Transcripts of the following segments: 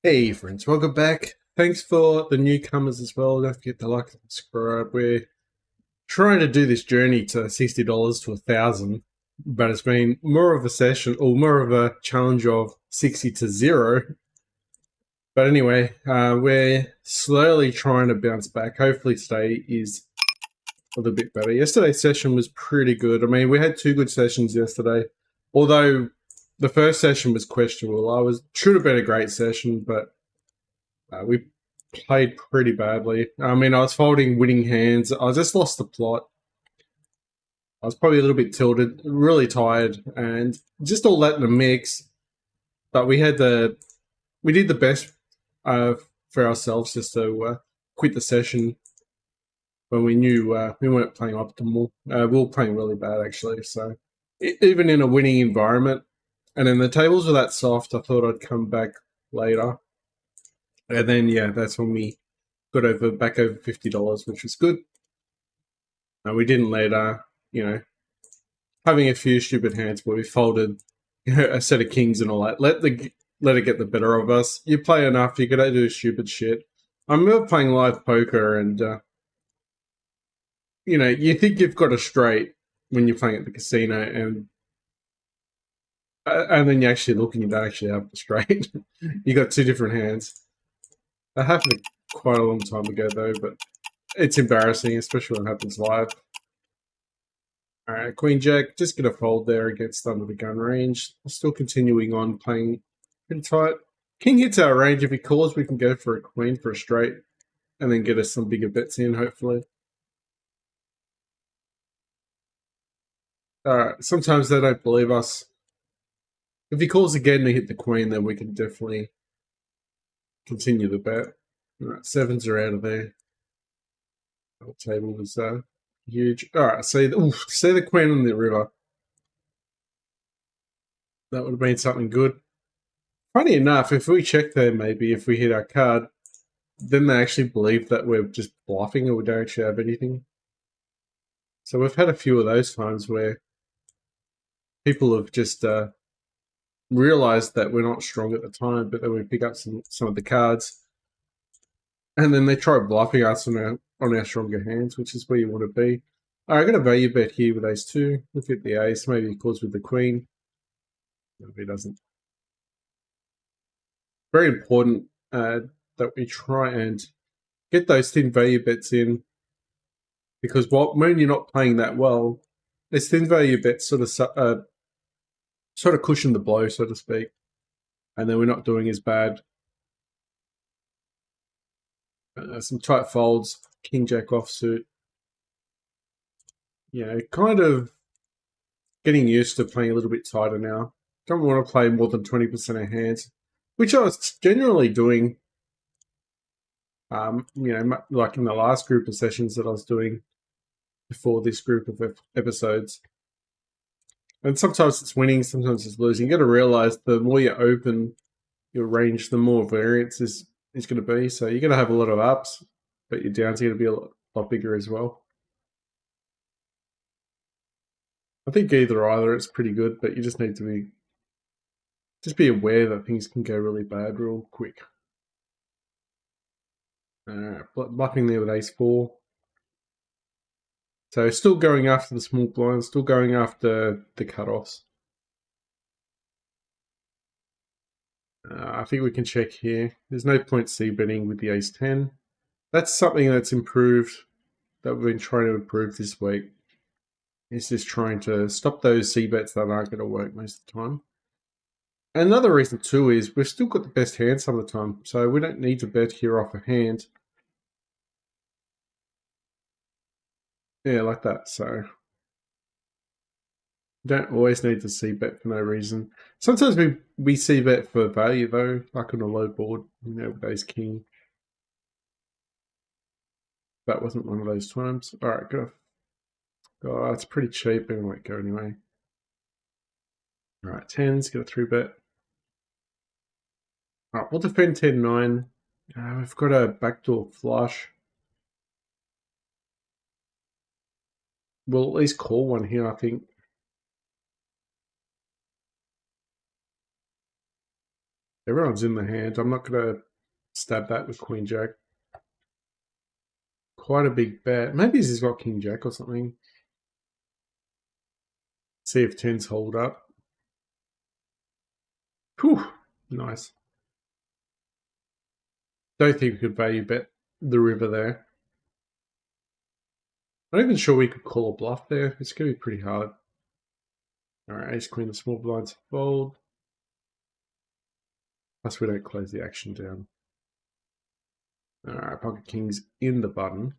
Hey friends, welcome back. Thanks for the newcomers as well. Don't forget to like and subscribe. We're trying to do this journey to $60 to 1,000, but it's been more of a session or more of a challenge of 60 to 0. But anyway, we're slowly trying to bounce back. Hopefully today is a little bit better. Yesterday's session was pretty good. I mean, we had two good sessions yesterday, although the first session was questionable. Should have been a great session, but we played pretty badly. I mean, I was folding winning hands. I just lost the plot. I was probably a little bit tilted, really tired, and just all that in the mix. But we did the best uh, for ourselves just to quit the session when we knew we weren't playing optimal. We were playing really bad actually. So even in a winning environment, and then the tables were that soft, I thought I'd come back later. And then yeah, that's when we got back over $50, which was good. We didn't let having a few stupid hands where we folded a set of kings and all that. Let it get the better of us. You play enough, you're gonna do stupid shit. I remember playing live poker, and you think you've got a straight when you're playing at the casino, and then you actually look and you don't actually have the straight. You got two different hands. That happened quite a long time ago though, but it's embarrassing, especially when it happens live. Alright, Queen Jack, just gonna fold there against under the gun range. Still continuing on playing pretty tight. King hits our range. If he calls, we can go for a queen for a straight and then get us some bigger bets in, hopefully. Alright, sometimes they don't believe us. If he calls again to hit the queen, then we can definitely continue the bet. Alright, sevens are out of there. The table was huge. Alright, see the queen on the river. That would have been something good. Funny enough, if we check there, maybe if we hit our card, then they actually believe that we're just bluffing or we don't actually have anything. So we've had a few of those times where people have just realized that we're not strong at the time, but then we pick up some of the cards, and then they try bluffing us on our stronger hands, which is where you want to be. All right, I got a value bet here with ace two. Look at the ace. Maybe he calls with the queen. No, he doesn't. Very important that we try and get those thin value bets in, because when you're not playing that well, this thin value bets sort of cushion the blow, so to speak, and then we're not doing as bad. Some tight folds, king jack offsuit. Kind of getting used to playing a little bit tighter now. Don't want to play more than 20% of hands, which I was generally doing. Like in the last group of sessions that I was doing before this group of episodes. And sometimes it's winning, sometimes it's losing. You got to realize the more you open your range, the more variance is going to be. So you're going to have a lot of ups, but your downs are going to be a lot bigger as well. I think either it's pretty good, but you just need to be aware that things can go really bad real quick. Bluffing there with ace four. So still going after the small blinds, still going after the cutoffs. I think we can check here. There's no point C betting with the ace 10. That's something that's improved, that we've been trying to improve this week. It's just trying to stop those C bets that aren't going to work most of the time. Another reason too is we've still got the best hand some of the time, so we don't need to bet here off a hand. Yeah, like that. So don't always need to C bet for no reason. Sometimes we C bet for value though, like on a low board, with ace king. That wasn't one of those times. All right, go. Oh, it's pretty cheap, but it might go anyway. All right, tens, get a 3-bet. All right, we'll defend 10-9. We've got a backdoor flush. We'll at least call one here, I think. Everyone's in the hand. I'm not going to stab that with Queen Jack. Quite a big bet. Maybe he's got King Jack or something. See if 10s hold up. Whew, nice. Don't think we could value bet the river there. I'm not even sure we could call a bluff there. It's going to be pretty hard. All right, ace queen, the small blinds fold. Plus, we don't close the action down. All right, pocket kings in the button.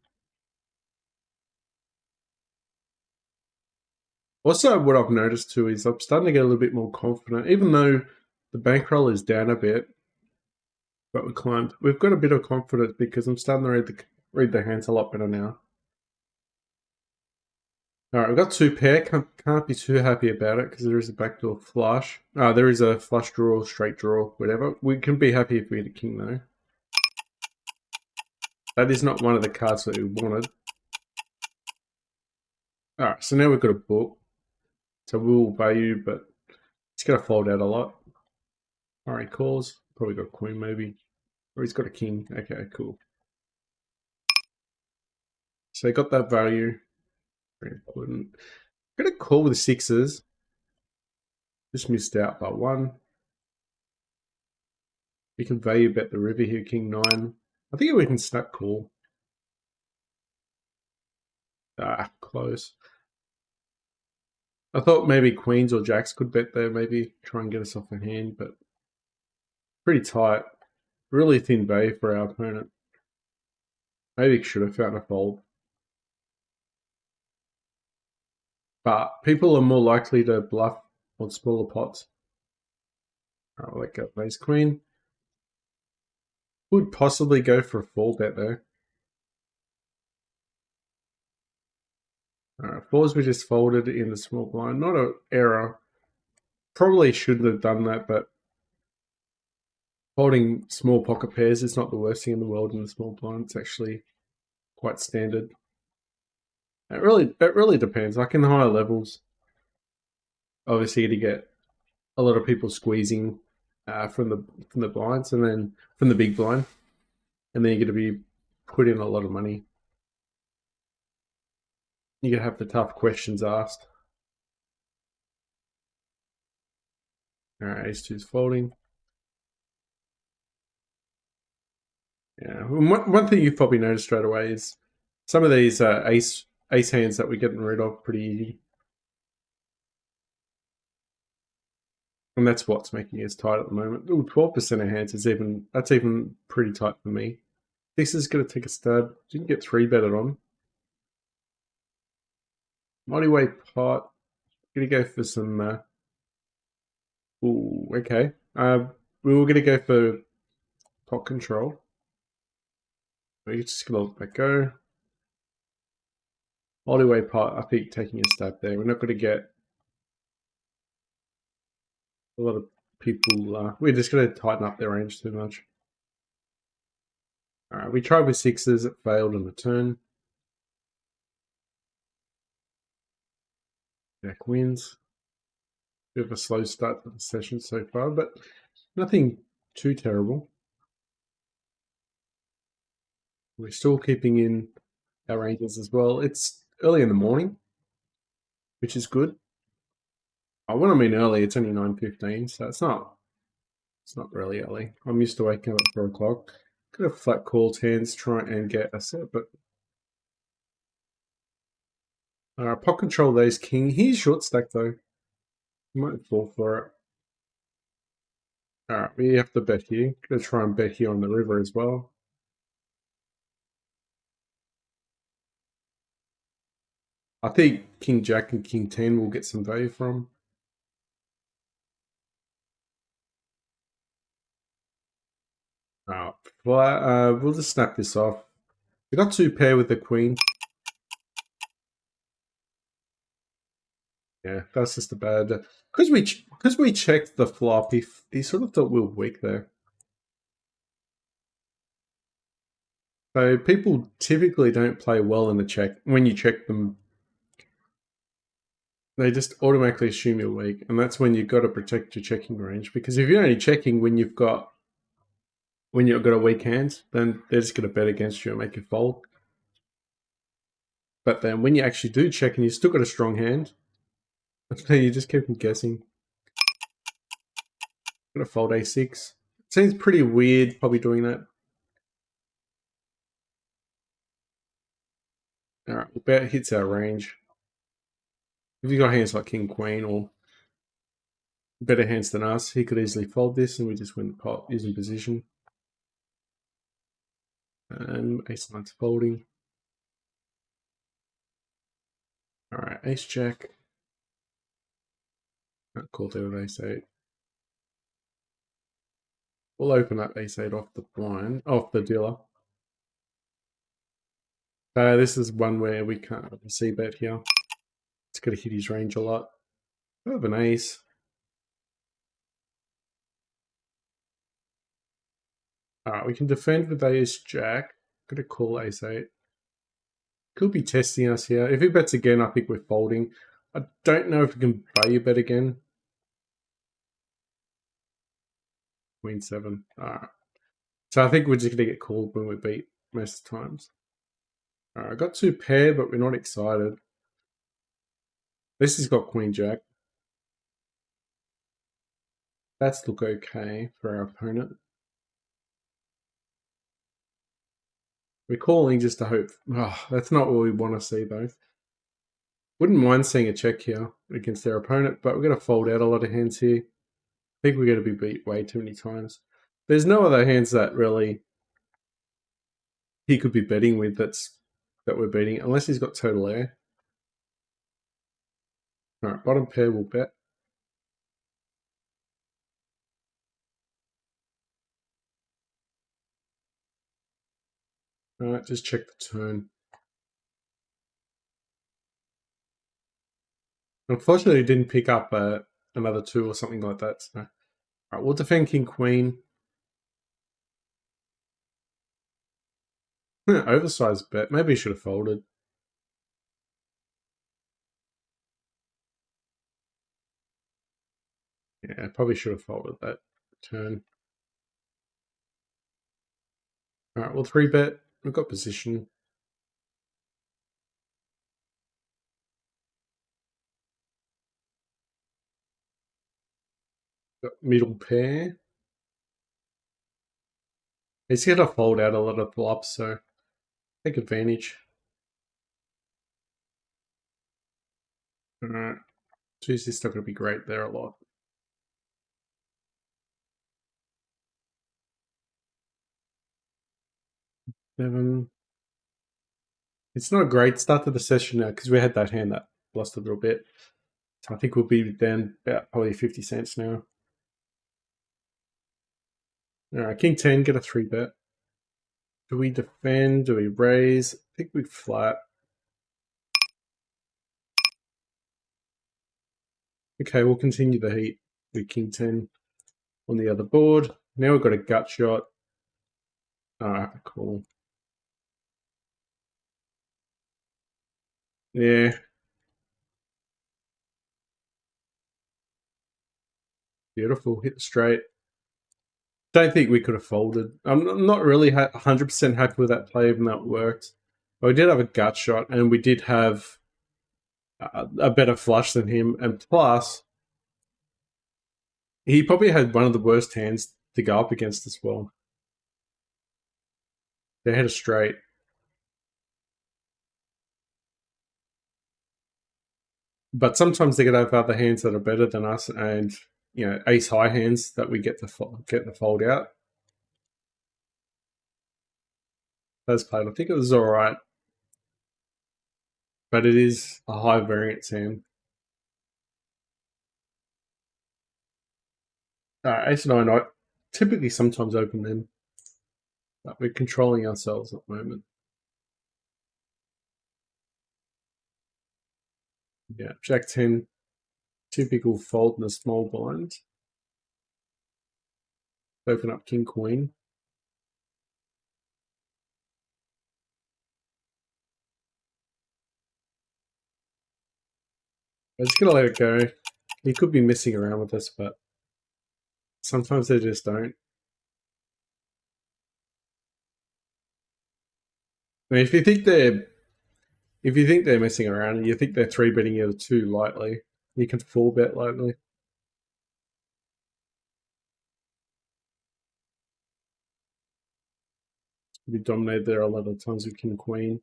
Also, what I've noticed too is I'm starting to get a little bit more confident, even though the bankroll is down a bit, but we climbed. We've got a bit of confidence because I'm starting to read the hands a lot better now. All right, we've got two pair. Can't be too happy about it because there is a backdoor flush. There is a flush draw, straight draw, whatever. We can be happy if we hit a king though. That is not one of the cards that we wanted. All right, so now we've got a book. So we'll value, but it's going to fold out a lot. All right, calls. Probably got a queen maybe. Or he's got a king. Okay, cool. So he got that value. Very important. I'm going to call with the sixes. Just missed out by one. We can value bet the river here, king 9. I think we can snap call. Close. I thought maybe queens or jacks could bet there, maybe try and get us off a hand, but pretty tight. Really thin value for our opponent. Maybe should have found a fold. But people are more likely to bluff on smaller pots. Alright, like a ace queen. Would possibly go for a full bet though. Alright, fours we just folded in the small blind. Not an error. Probably shouldn't have done that, but holding small pocket pairs is not the worst thing in the world in the small blind. It's actually quite standard. It really depends. Like in the higher levels, obviously to get a lot of people squeezing from the blinds and then from the big blind, and then you're going to be put in a lot of money. You're going to have the tough questions asked. All right, ace two's folding. Yeah, one thing you've probably noticed straight away is some of these ace hands that we're getting rid of pretty easy. And that's what's making us tight at the moment. Ooh, 12% of hands is that's even pretty tight for me. This is going to take a stab. Didn't get 3-betted on. Mighty Way pot. Gonna go for some. Ooh, okay. We were gonna go for pot control. We're just gonna let that go. Mighty Way pot. I think taking a stab there. We're not gonna get a lot of people. We're just gonna tighten up their range too much. All right, we tried with sixes. It failed on the turn. Jack wins. Bit of a slow start to the session so far, but nothing too terrible. We're still keeping in our ranges as well. It's early in the morning, which is good. When I mean early, it's only 9:15, so it's not really early. I'm used to waking up at 4 o'clock. Could have flat calls hands, try and get a set, but pot control those king. He's short stack though. He might fall for it. Alright, we have to bet here. Gonna try and bet here on the river as well. I think King Jack and King 10 will get some value from. We'll just snap this off. We got 2 pair with the queen. Yeah, that's just a bad. Because we checked the flop, he sort of thought we were weak there. So people typically don't play well in the check when you check them. They just automatically assume you're weak, and that's when you've got to protect your checking range. Because if you're only checking when you've got a weak hand, then they're just going to bet against you and make you fold. But then when you actually do check and you've still got a strong hand, then you just keep them guessing. Gonna fold a6. Seems pretty weird, probably doing that. All right, we'll bet hits our range. If you've got hands like king, queen, or better hands than us, he could easily fold this, and we just win the pot using position. And ace nine's folding. All right, ace jack. Call there with ace eight. We'll open up ace eight off the blind, off the dealer. This is one where we can't see bet here. It's got to hit his range a lot. I have an ace. All right, we can defend with ace jack. Got to call ace eight. Could be testing us here. If he bets again, I think we're folding. I don't know if we can value bet again. Queen seven. All right. So I think we're just going to get called when we beat most of the times. All right, I got two pair, but we're not excited. This has got queen jack. That's look okay for our opponent. We're calling just to hope. Oh, that's not what we want to see, though. Wouldn't mind seeing a check here against their opponent, but we're going to fold out a lot of hands here. I think we're going to be beat way too many times. There's no other hands that really he could be betting with that we're beating, unless he's got total air. All right, bottom pair will bet. All right, just check the turn. Unfortunately, it didn't pick up another two or something like that. So, all right, we'll defend king queen. Oversized bet. Maybe he should have folded. Yeah, probably should have folded that turn. All right, we'll three bet. We've got position. Got middle pair. He's going to fold out a lot of flops, so take advantage. All right. Tuesday's still going to be great there a lot. Seven. It's not a great start to the session now because we had that hand that lost a little bit. So I think we'll be down about probably 50 cents now. All right, king 10, get a three bet. Do we defend? Do we raise? I think we flat. Okay, we'll continue the heat with king 10 on the other board. Now we've got a gut shot. All right, cool. Yeah. Beautiful. Hit straight. Don't think we could have folded. I'm not really 100% happy with that play, even though it worked. But we did have a gut shot, and we did have a better flush than him. And plus, he probably had one of the worst hands to go up against as well. They had a straight. But sometimes they could have other hands that are better than us, and ace high hands that we get the fold out. That's played. I think it was all right, but it is a high variance hand. Ace nine, I typically sometimes open them, but we're controlling ourselves at the moment. Yeah, Jack 10, typical fold in a small blind. Open up King Queen. I'm just gonna let it go. He could be messing around with us, but sometimes they just don't. I mean, if you think they're messing around and you think they're three betting you too lightly, you can full bet lightly. We dominated there a lot of times with king queen.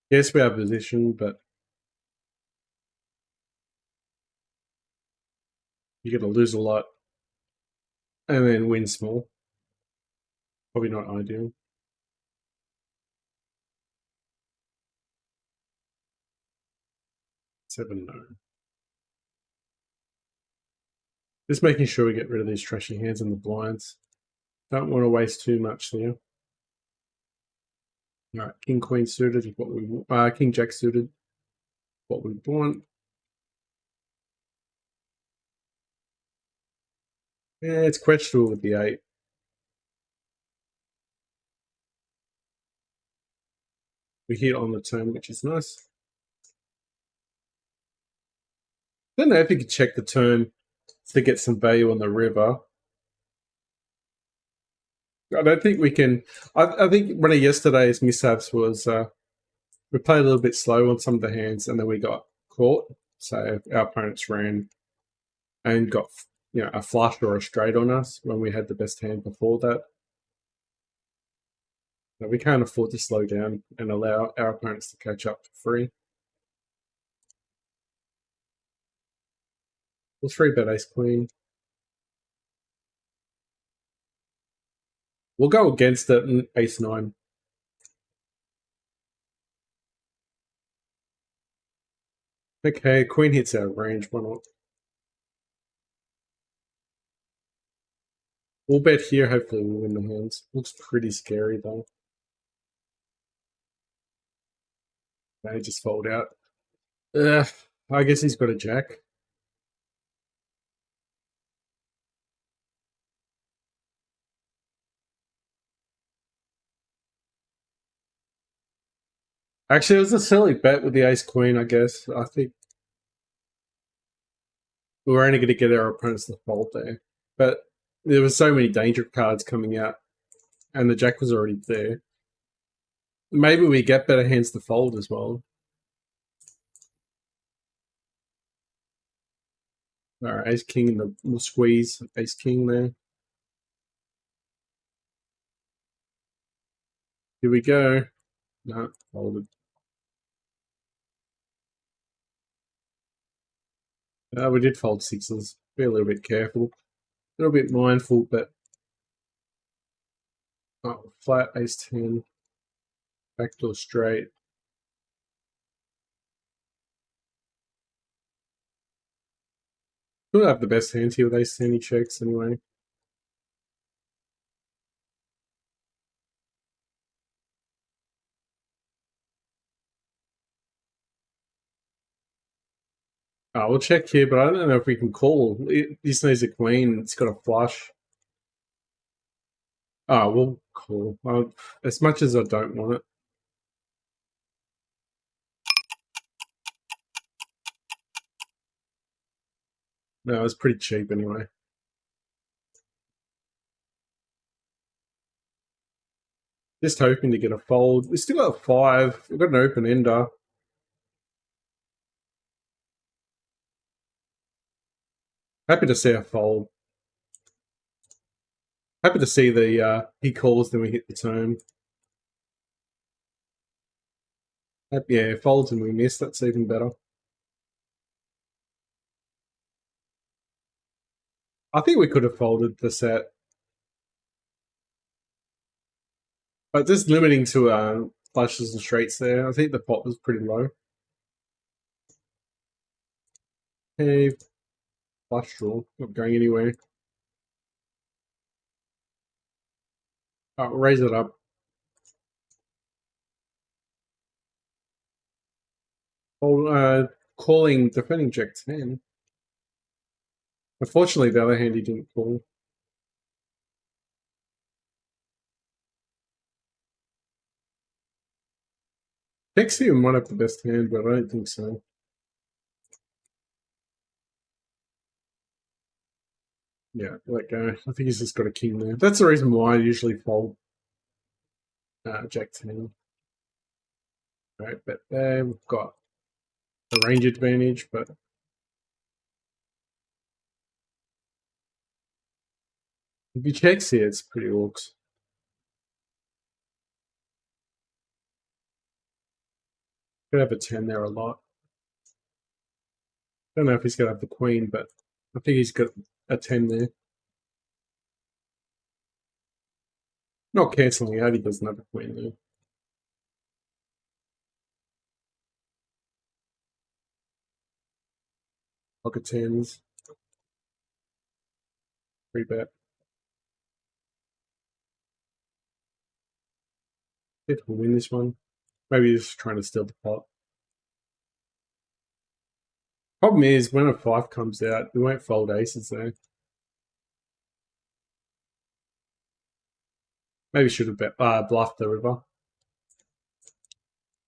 Yes, we have position, but you're gonna lose a lot and then win small. Probably not ideal. 7 no. Just making sure we get rid of these trashy hands in the blinds. Don't want to waste too much there. All right, king queen suited is what we want. King jack suited, what we want. Yeah, it's questionable with the 8. We hit on the turn, which is nice. Don't know if you could check the turn to get some value on the river. I don't think we can. I think one of yesterday's mishaps was we played a little bit slow on some of the hands, and then we got caught. So our opponents ran and got a flush or a straight on us when we had the best hand before that. So we can't afford to slow down and allow our opponents to catch up for free. We'll three bet ace queen. We'll go against it and ace 9. Okay, queen hits our range. Why not? We'll bet here. Hopefully, we win the hands. Looks pretty scary though. They just fold out. I guess he's got a jack. Actually, it was a silly bet with the ace queen. I guess I think we were only going to get our opponents to fold there, but there were so many danger cards coming out, and the jack was already there. Maybe we get better hands to fold as well. All right, ace king in the we'll squeeze ace king there. Here we go. No, folded. We did fold sixes. Be a little bit careful, a little bit mindful, but flat ace 10, backdoor straight. We'll have the best hands here with ace 10. He checks anyway. We'll check here, but I don't know if we can call. This needs a queen. It's got a flush. We'll call. As much as I don't want it. No, it's pretty cheap anyway. Just hoping to get a fold. We still got a 5. We've got an open ender. Happy to see a fold. Happy to see the he calls, then we hit the turn. Yeah, folds and we miss. That's even better. I think we could have folded the set, but just limiting to flushes and straights there. I think the pot was pretty low. Hey, flush draw, not going anywhere. Raise it up. Calling defending jack 10. Unfortunately, the other hand he didn't call. Texium might have the best hand, but I don't think so. Yeah, let go. I think he's just got a king there. That's the reason why I usually fold Jack 10. Right, but there we've got the range advantage, but if he checks here, it's pretty orcs. Could have a 10 there a lot. Don't know if he's going to have the queen, but I think he's got a 10 there. Not cancelling out, he doesn't have a queen there. Pocket 10s. Free bet. If we win this one. Maybe he's just trying to steal the pot. Problem is, when a 5 comes out, we won't fold aces there. Maybe should have bluffed the river.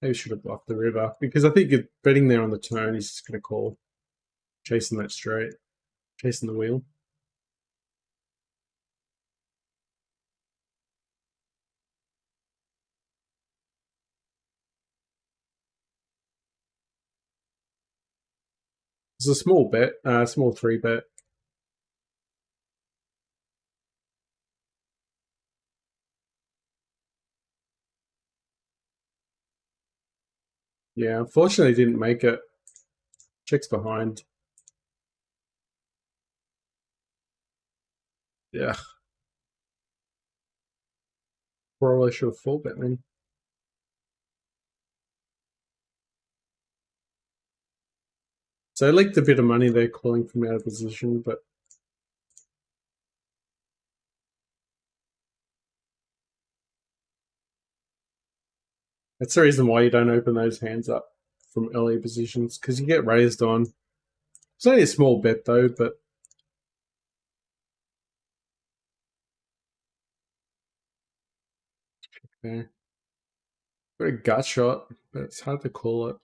Maybe should have bluffed the river. Because I think betting there on the turn, he's just going to call. Chasing that straight. Chasing the wheel. It's a small bet. Small 3 bet. Yeah, unfortunately didn't make it. Checks behind. Yeah. Probably should have full bet then. So I leaked a bit of money there calling from out of position, but that's the reason why you don't open those hands up from early positions, because you get raised on. It's only a small bet though, but yeah. Got a gut shot, but it's hard to call it.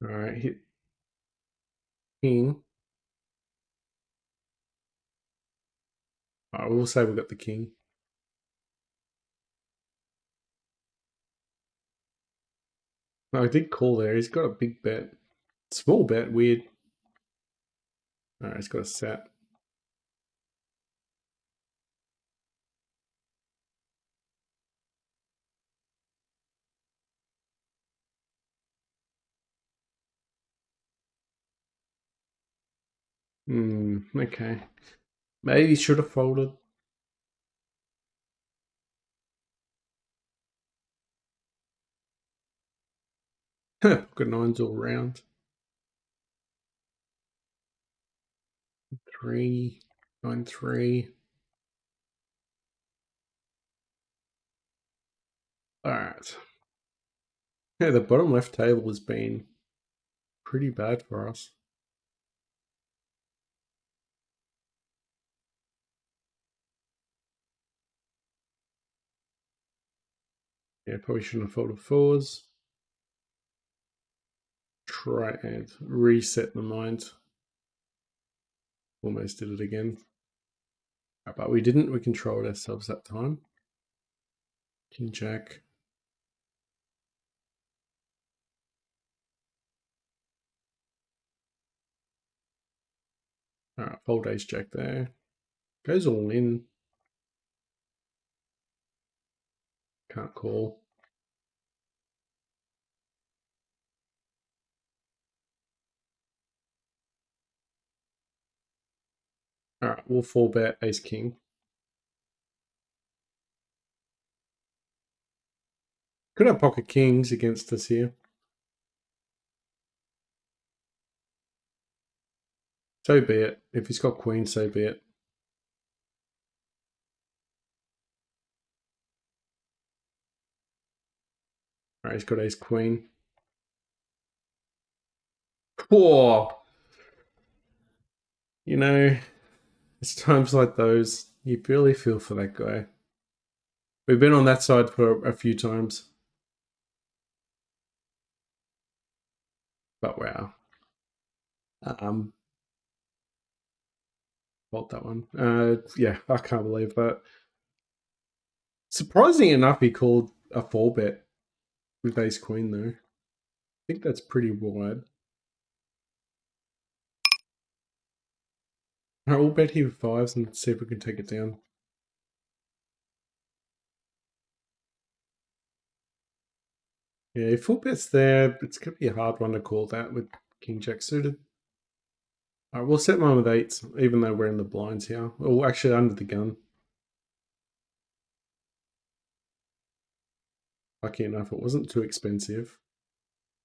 Alright, hit king. We'll say we got the king. No, I did call there. He's got a big bet. Small bet, weird. Alright, he's got a set. Okay. Maybe he should have folded. Got nines all round. 3, 9, 3. Alright. Yeah, the bottom left table has been pretty bad for us. Yeah, probably shouldn't have folded 4s. Try and reset the mind. Almost did it again. But we didn't. We controlled ourselves that time. King Jack. Alright, fold Ace Jack there. Goes all in. Can't call. Alright, we'll 4-bet Ace King. Could have pocket kings against us here. So be it. If he's got queen, so be it. Alright, he's got ace queen. Whoa! You know, it's times like those you really feel for that guy. We've been on that side for a few times, but wow. Um, Fault that one. Yeah, I can't believe that. Surprising enough, he called a four bet with ace queen though. I think that's pretty wide. Alright, we'll bet here with fives and see if we can take it down. Yeah, if full bet's there, it's gonna be a hard one to call that with king jack suited. Alright, we'll set mine with eights, even though we're in the blinds here. Oh, actually under the gun. Lucky enough, it wasn't too expensive.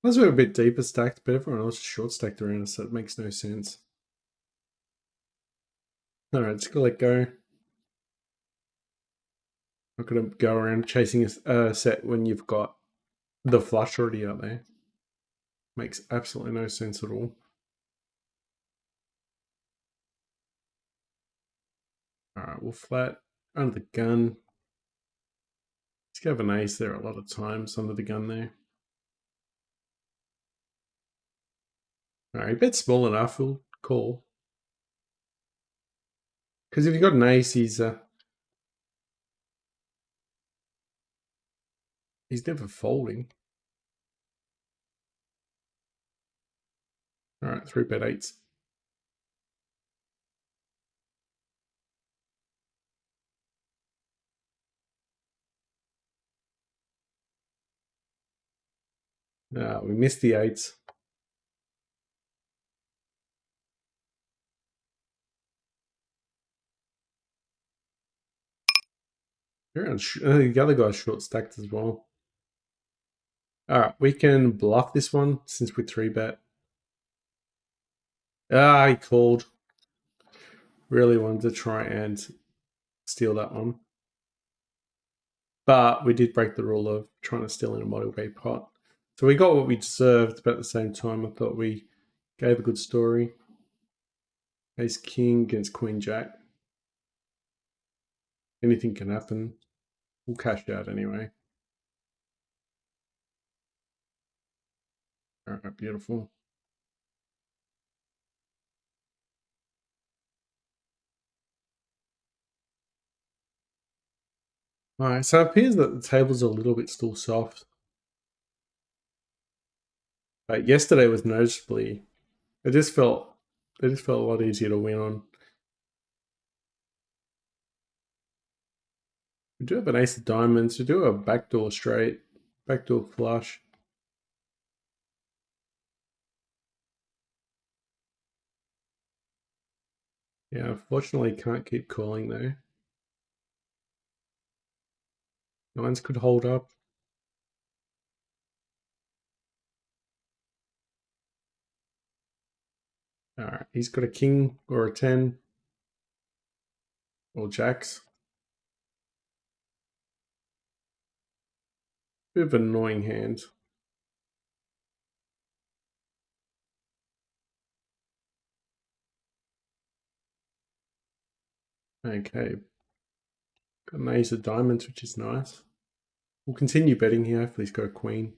Unless we're a bit deeper stacked, but everyone else is short stacked around us, so it makes no sense. Alright, just gonna let go. Not gonna go around chasing a set when you've got the flush already out there. Makes absolutely no sense at all. Alright, we'll flat under the gun. Let's go have an ace there a lot of times under the gun there. Alright, bet small enough, we'll call. Because if you've got an ace, he's never folding. Alright, 3-bet eights. We missed the eights. The other guy's short stacked as well. Alright, we can bluff this one since we 3-bet. He called. Really wanted to try and steal that one. But we did break the rule of trying to steal in a model bay pot. So we got what we deserved, but at the same time, I thought we gave a good story. Ace king against queen jack. Anything can happen. We'll cash out anyway. Alright, beautiful. Alright, so it appears that the table's a little bit still soft. But yesterday was noticeably it just felt a lot easier to win on. We do have an ace of diamonds, we do have a backdoor straight, backdoor flush. Yeah, unfortunately can't keep calling though. Nines could hold up. Alright, he's got a king or a 10. Or jacks. Bit of an annoying hand. Okay. Got an ace of diamonds, which is nice. We'll continue betting here. Hopefully he's got a queen.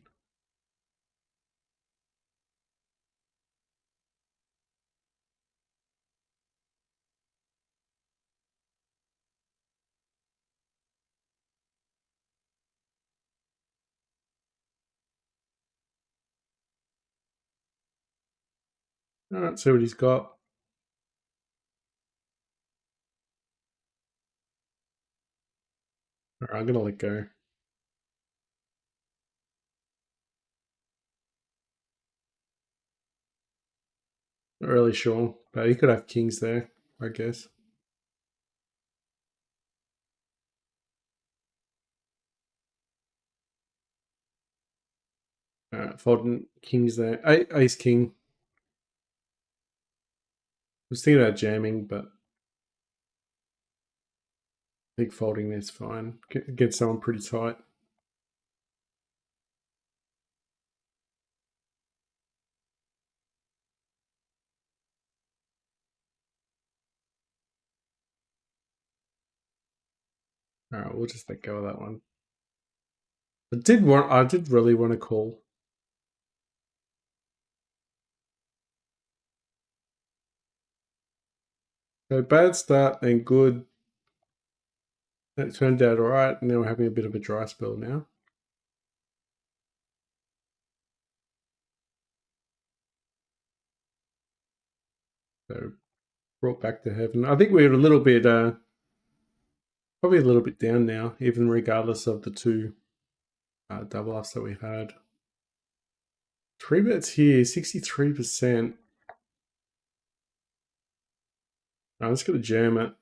Alright, see what he's got. Alright, I'm gonna let go. Not really sure, but he could have kings there, I guess. Alright, folding kings there. Ace king. I was thinking about jamming, but I think folding there's fine. Get someone pretty tight. All right, we'll just let go of that one. I did really want to call. So bad start, then good. That turned out all right, and now we're having a bit of a dry spell now. So brought back to heaven. I think we're a little bit, probably a little bit down now, even regardless of the two double ups that we've had. 3 bets here, 63%. I'm just going to jam it.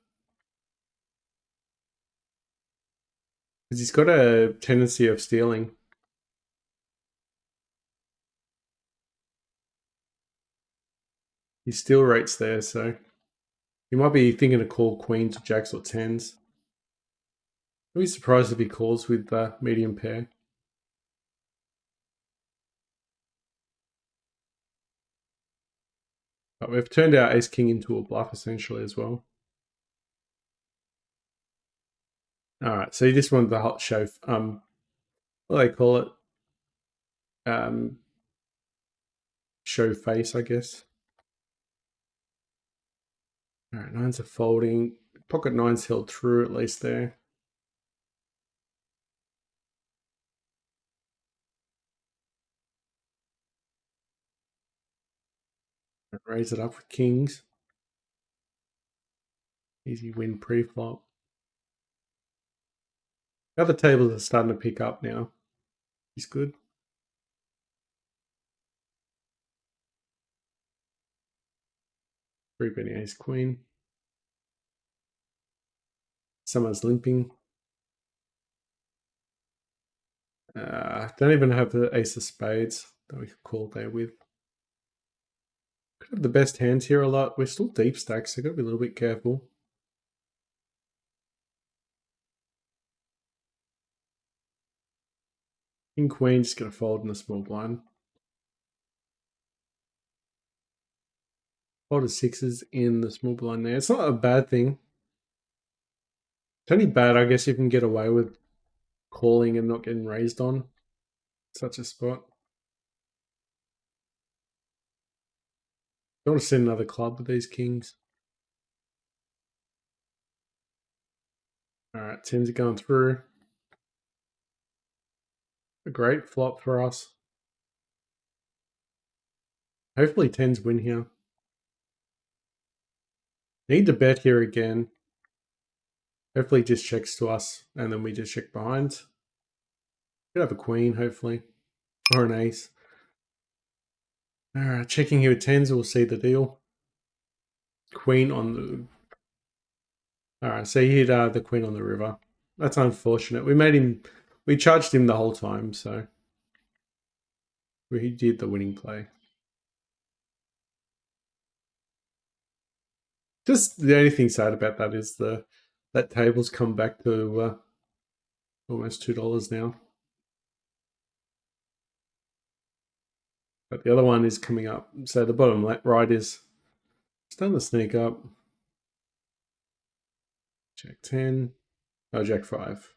Because he's got a tendency of stealing. His steal rate's there, so he might be thinking to call queens or jacks or tens. I'd be surprised if he calls with the medium pair. But we've turned our ace king into a bluff essentially as well. All right, so you just wanted the hot show. What do they call it? Show face, I guess. All right, nines are folding. Pocket nines held through at least there. Raise it up with kings. Easy win pre-flop. The other tables are starting to pick up now. He's good. Three betting ace queen. Someone's limping. Don't even have the ace of spades that we could call there with. Could have the best hands here a lot. We're still deep stacks, so gotta be a little bit careful. King queen just gonna fold in the small blind. Fold of sixes in the small blind there. It's not a bad thing. It's only bad, I guess, if you can get away with calling and not getting raised on such a spot. Don't want to send another club with these kings. All right, tens are going through. A great flop for us. Hopefully tens win here. Need to bet here again. Hopefully just checks to us and then we just check behind. Could have a queen, hopefully. Or an ace. Alright, checking here with tens, we'll see the deal. Queen on the... Alright, so he hit the queen on the river. That's unfortunate. We charged him the whole time, so... He did the winning play. Just the only thing sad about that is that table's come back to almost $2 now. But the other one is coming up. So the bottom right is starting to sneak up. Jack 10. Oh, Jack 5.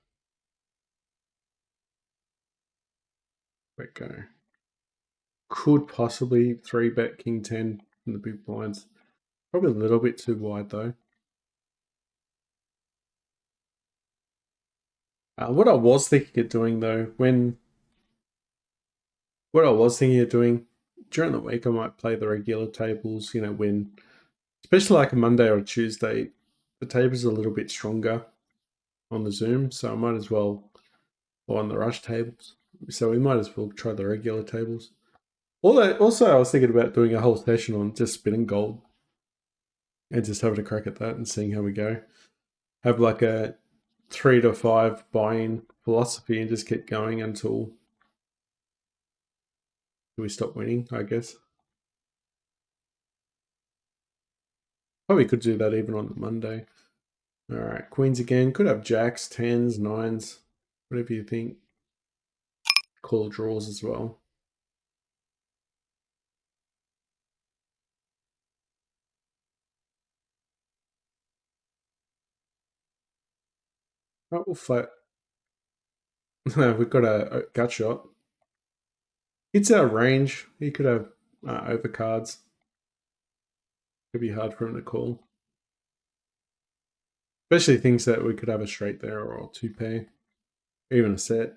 Quick go. Could possibly 3-bet King 10 in the big blinds. Probably a little bit too wide though. What I was thinking of doing though, during the week, I might play the regular tables, when, especially like a Monday or a Tuesday, the tables are a little bit stronger on the Zoom, so I might as well, or on the rush tables. So we might as well try the regular tables. Although, also, I was thinking about doing a whole session on just spinning gold and just having a crack at that and seeing how we go. Have like a 3 to 5 buy-in philosophy and just keep going until we stop winning, I guess. Probably could do that even on the Monday. All right, queens again. Could have jacks, tens, nines, whatever you think. Call draws as well. Oh, we'll flat. We've got a gut shot. It's our range. He could have overcards. It'd be hard for him to call. Especially things that we could have a straight there or two pair, even a set.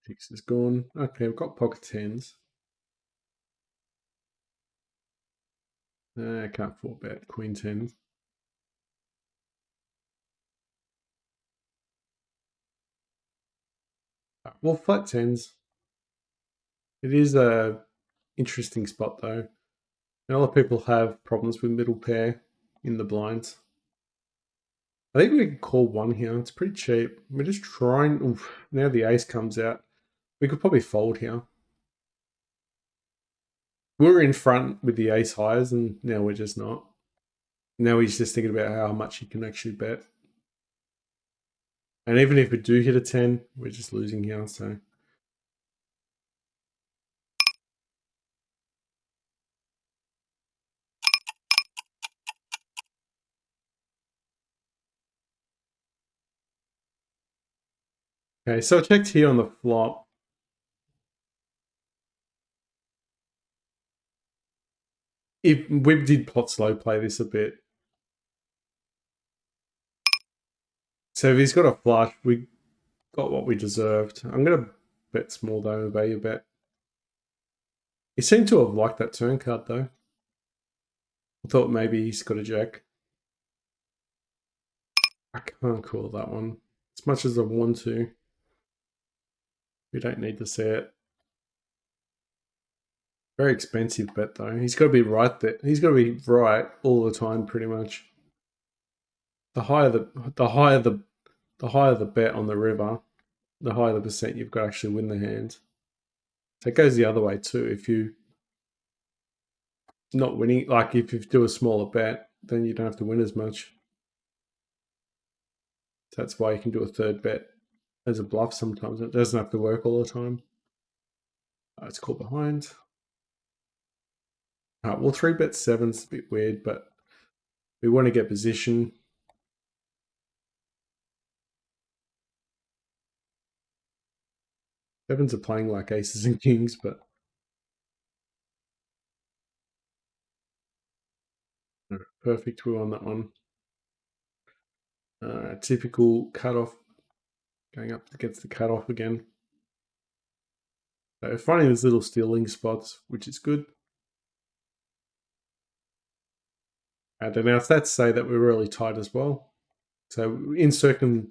Six is gone. Okay, we've got pocket tens. I can't four bet queen ten. Well, flat tens. It is a interesting spot though. And a lot of people have problems with middle pair in the blinds. I think we can call one here. It's pretty cheap. We're just trying. Oof, now the ace comes out. We could probably fold here. We were in front with the ace highs, and now we're just not. Now he's just thinking about how much he can actually bet. And even if we do hit a 10, we're just losing here. So okay, so I checked here on the flop. If we did pot slow play this a bit. So if he's got a flush, we got what we deserved. I'm gonna bet small though, value bet. He seemed to have liked that turn card though. I thought maybe he's got a jack. I can't call that one. As much as I want to. We don't need to see it. Very expensive bet though. He's got to be right there. He's got to be right all the time, pretty much. The higher the higher the bet on the river, the higher the percent you've got to actually win the hand. So it goes the other way too. If you not winning, like if you do a smaller bet, then you don't have to win as much. So that's why you can do a third bet as a bluff sometimes. It doesn't have to work all the time. It's called behind. Well, three bet seven's a bit weird, but we want to get position. Sevens are playing like aces and kings, but perfect. We won that one. Typical cutoff, going up against the cutoff again. So finding these little stealing spots, which is good. And now stats say that we're really tight as well. So in certain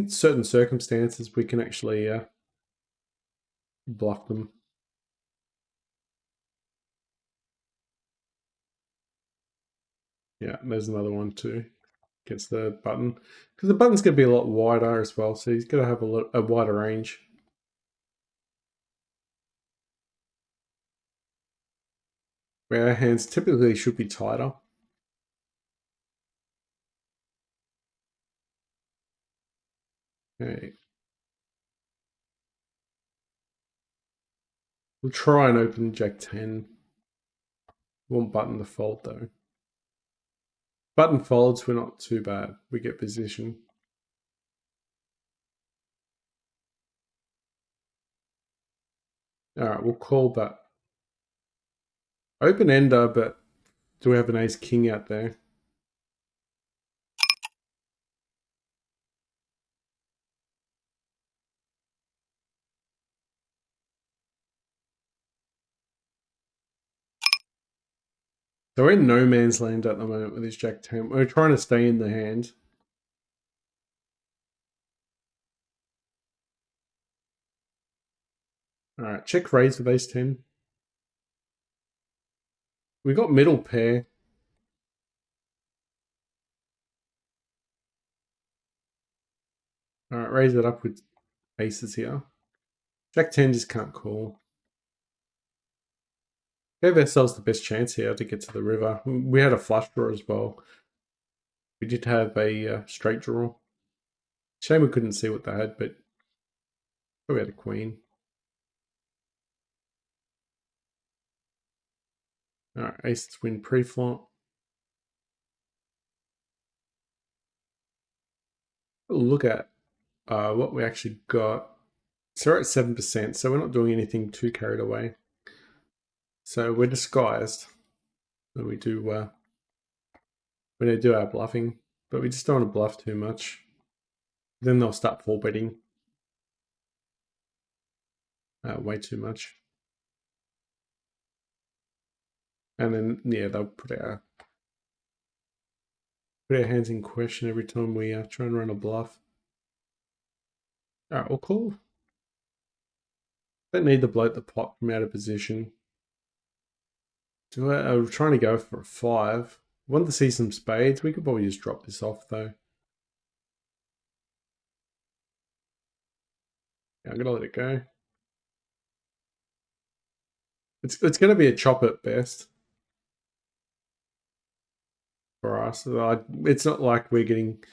circumstances, we can actually bluff them. Yeah, there's another one too. Against the button, because the button's going to be a lot wider as well, so he's going to have a wider range. Where our hands typically should be tighter. Okay. We'll try and open Jack 10. Want button to fold though. Button folds, we're not too bad. We get position. All right, we'll call that. Open ender, but do we have an ace king out there? So we're in no man's land at the moment with this Jack 10. We're trying to stay in the hand. All right, check raise with ace 10. We got middle pair. All right, raise it up with aces here. Jack 10 just can't call. Gave ourselves the best chance here to get to the river. We had a flush draw as well. We did have a straight draw. Shame we couldn't see what they had, but probably had a queen. All right, aces win pre-flop. Look at what we actually got. So we're at 7%, so we're not doing anything too carried away. So we're disguised when when they do our bluffing, but we just don't want to bluff too much. Then they'll start four betting way too much, and then yeah, they'll put our hands in question every time we try and run a bluff. All right, we'll call. Don't need to bloat the pot from out of position. I'm trying to go for a 5. Want to see some spades. We could probably just drop this off though. Yeah, I'm gonna let it go. It's gonna be a chop at best for us. It's not like we're getting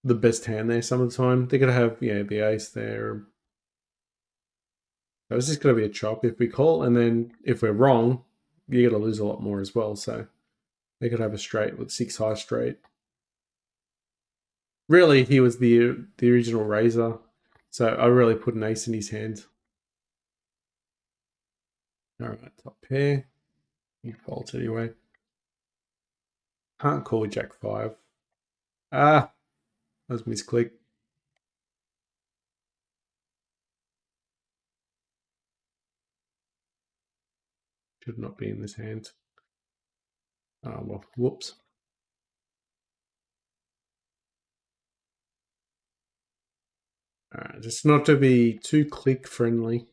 the best hand there some of the time. They're gonna have the ace there. So it's just gonna be a chop if we call, and then if we're wrong, you're gonna lose a lot more as well. So they could have a straight with 6 high straight. Really, he was the original raiser, so I really put an ace in his hand. All right, top pair. He folds anyway. Can't call Jack 5. Ah, that was misclick. Should not be in this hand. Oh, well, whoops. Just not to be too click friendly.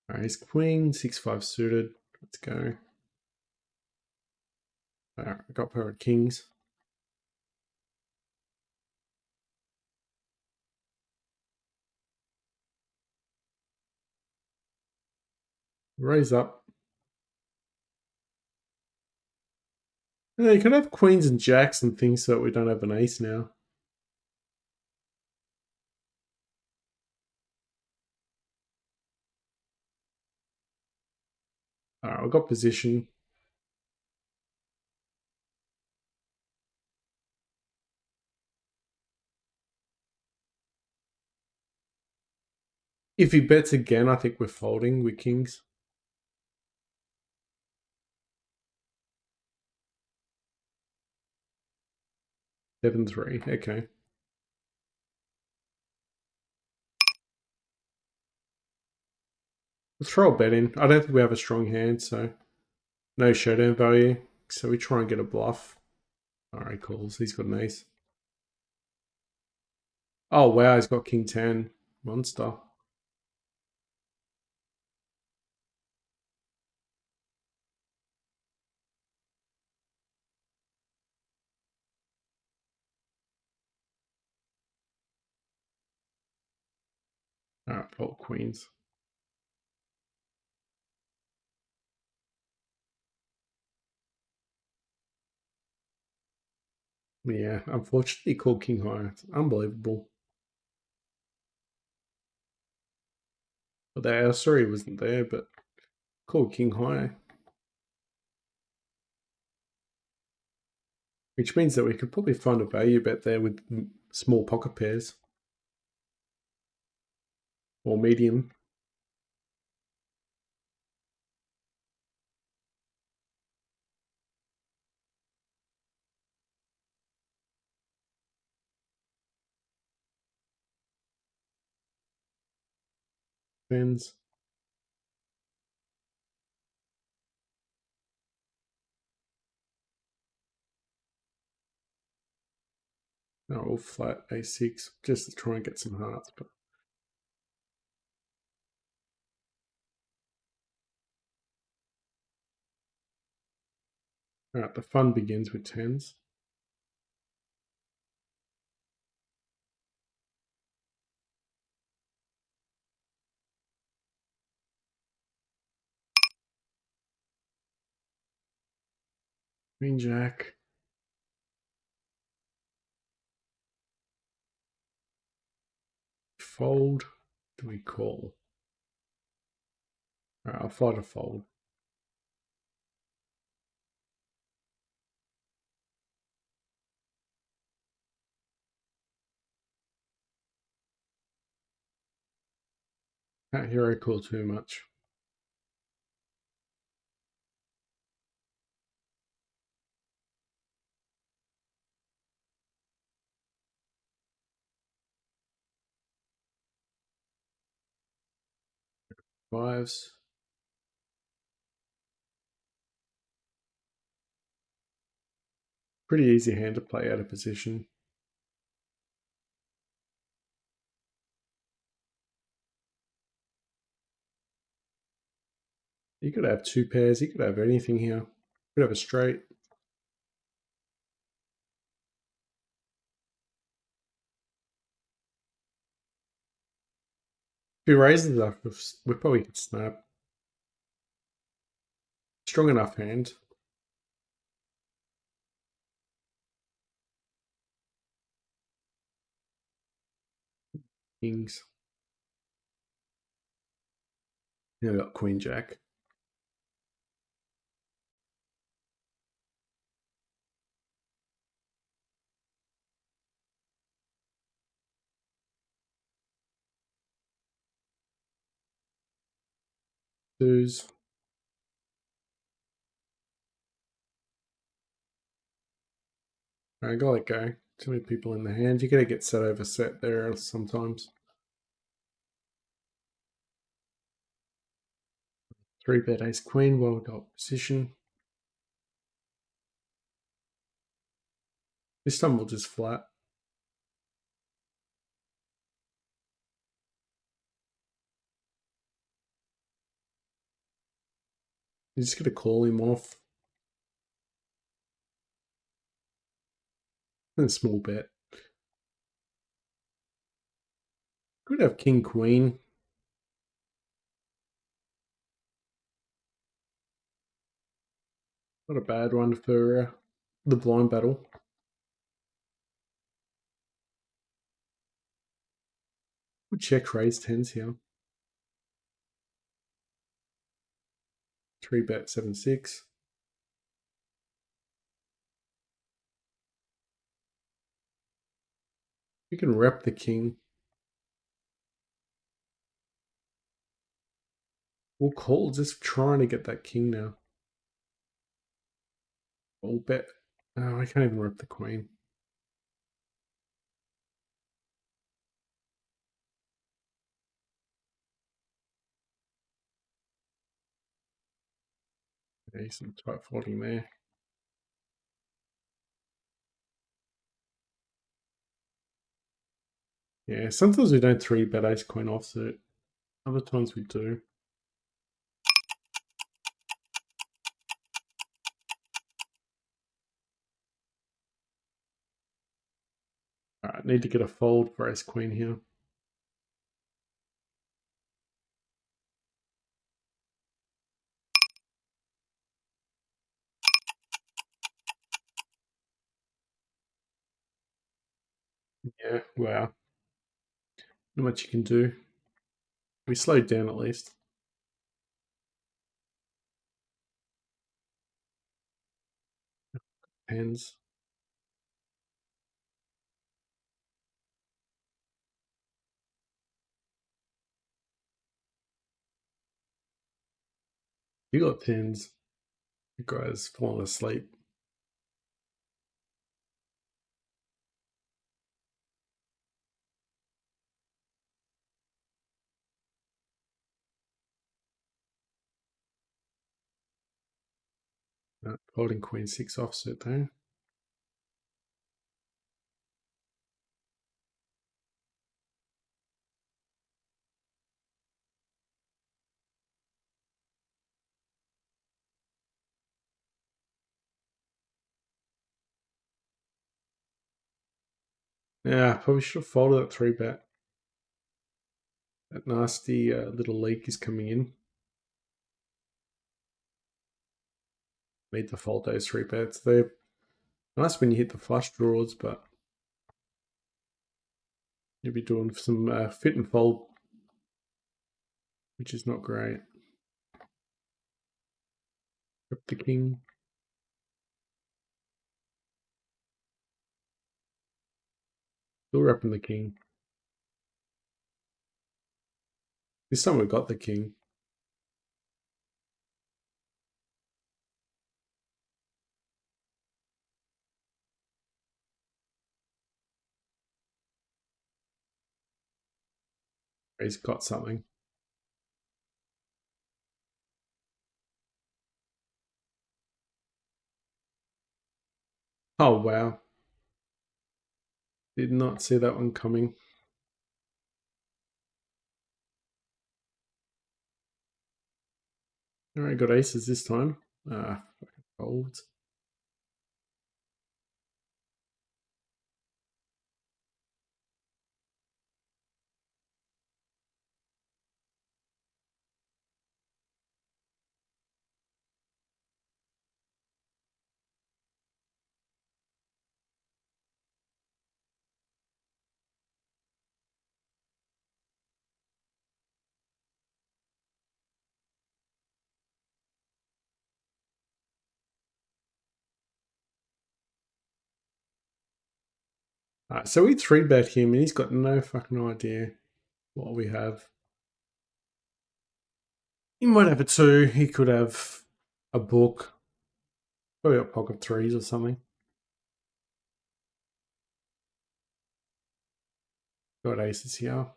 All right, he's queen, 6-5 suited. Let's go. All right, I got pair of kings. Raise up. Yeah, you can have queens and jacks and things so that we don't have an ace now. All right, I've got position. If he bets again, I think we're folding with kings. Seven three. Okay. We'll throw a bet in. I don't think we have a strong hand, so no showdown value. So we try and get a bluff. All right, calls. He's got an ace. Oh, wow. He's got king 10. Monster. All right, fold queens. Yeah, unfortunately, he called king high. It's unbelievable. But the story wasn't there, but called king high. Which means that we could probably find a value bet there with small pocket pairs. Or medium. Depends. Oh, all flat a6, just to try and get some hearts. But all right, the fun begins with tens. Queen jack. Fold. Do we call? Alright, I'll fight a fold. Can't hero call too much. Fives. Pretty easy hand to play out of position. You could have two pairs. You could have anything here. You could have a straight. If he raises up, we probably could snap. Strong enough hand. Kings. Now we got Queen Jack. Twos. Alright, gotta let go. Too many people in the hand. You gotta get set over set there sometimes. 3-bet ace queen while we got position. This time we'll just flat. You just gotta call him off. And a small bet. Could have king queen. Not a bad one for the blind battle. We'll check raise tens here. 3-bet 7-6. You can rep the king. We'll call, just trying to get that king now. We'll bet. Oh, I can't even rep the queen. Okay, some tight folding there. Yeah, sometimes we don't 3-bet ace queen offsuit. Other times we do. Alright, need to get a fold for ace queen here. Yeah, wow. Not much you can do. We slowed down at least. Hands. You got tens. You guys falling asleep. Holding queen 6 offsuit though. Yeah, probably should have folded that 3-bet. That nasty little leak is coming in. Need to fold those 3-bets. They're nice when you hit the flush draws, but you'll be doing some fit and fold, which is not great. Rep the king. Still repping the king. This time we got the king. He's got something. Oh, wow. Did not see that one coming. All right, got aces this time. Fucking folds. So we three bet him, and he's got no fucking idea what we have. He might have a two. He could have a book. Probably got pocket threes or something. Got aces here.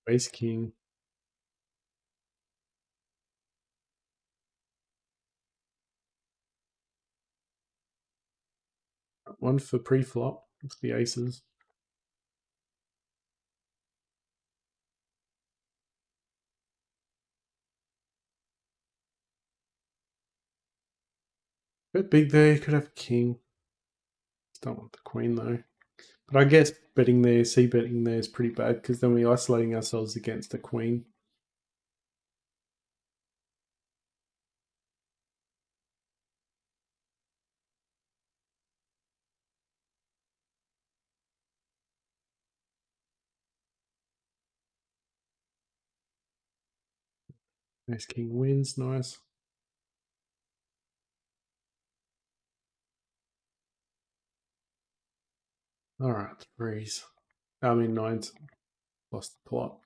Ace king. One for pre-flop with the aces. Bit big there. Could have a king. Don't want the queen though. But I guess betting there, c-betting there is pretty bad because then we're isolating ourselves against the queen. Ace king wins. Nice. All right, threes. I mean nines. Lost the plot.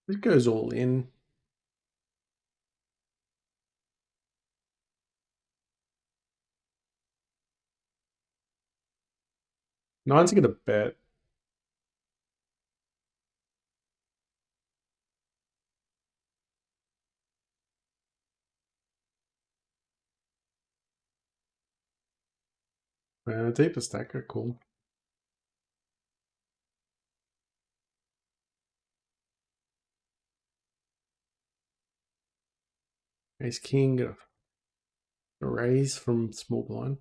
It goes all in. Nines are gonna bet. Deeper stacker, cool. Ace king, a raise from small blind.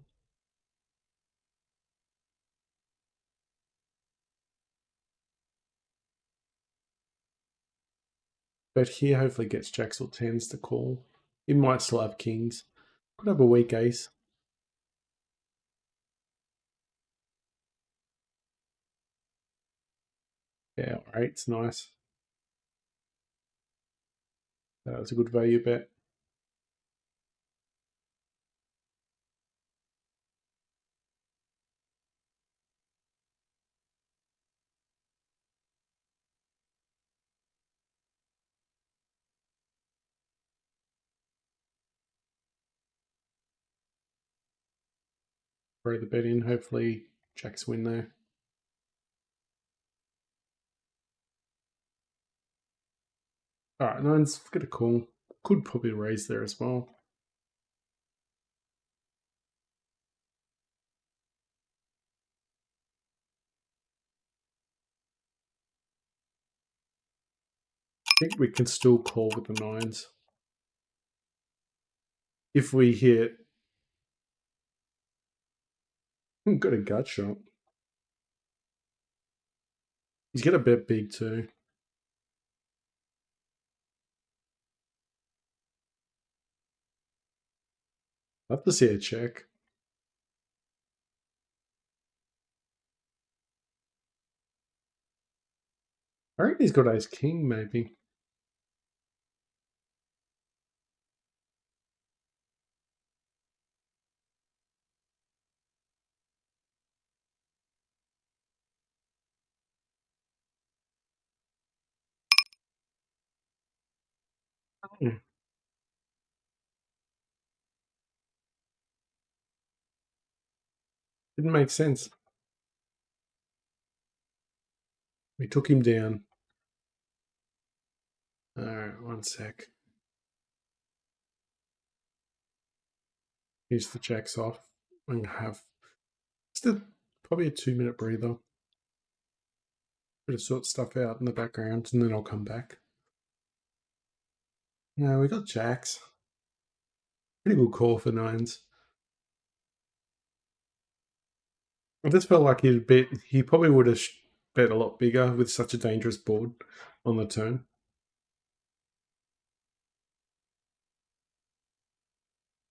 Bet here hopefully gets jacks or tens to call. He might still have kings. Could have a weak ace. Yeah, eight's nice. That was a good value bet. Throw the bet in. Hopefully jacks win there. All right, nines get a call. Could probably raise there as well. I think we can still call with the nines. If we hit, got a gut shot. He's get a bit big too. I'd love to see a check. I reckon he's got ace king, maybe. Hmm, didn't make sense. We took him down. Alright, one sec. Here's the jacks off. I'm gonna have still probably a 2 minute breather. Bit of sort stuff out in the background and then I'll come back. Yeah, we got jacks. Pretty good call for nines. I just felt like he probably would have bet a lot bigger with such a dangerous board on the turn.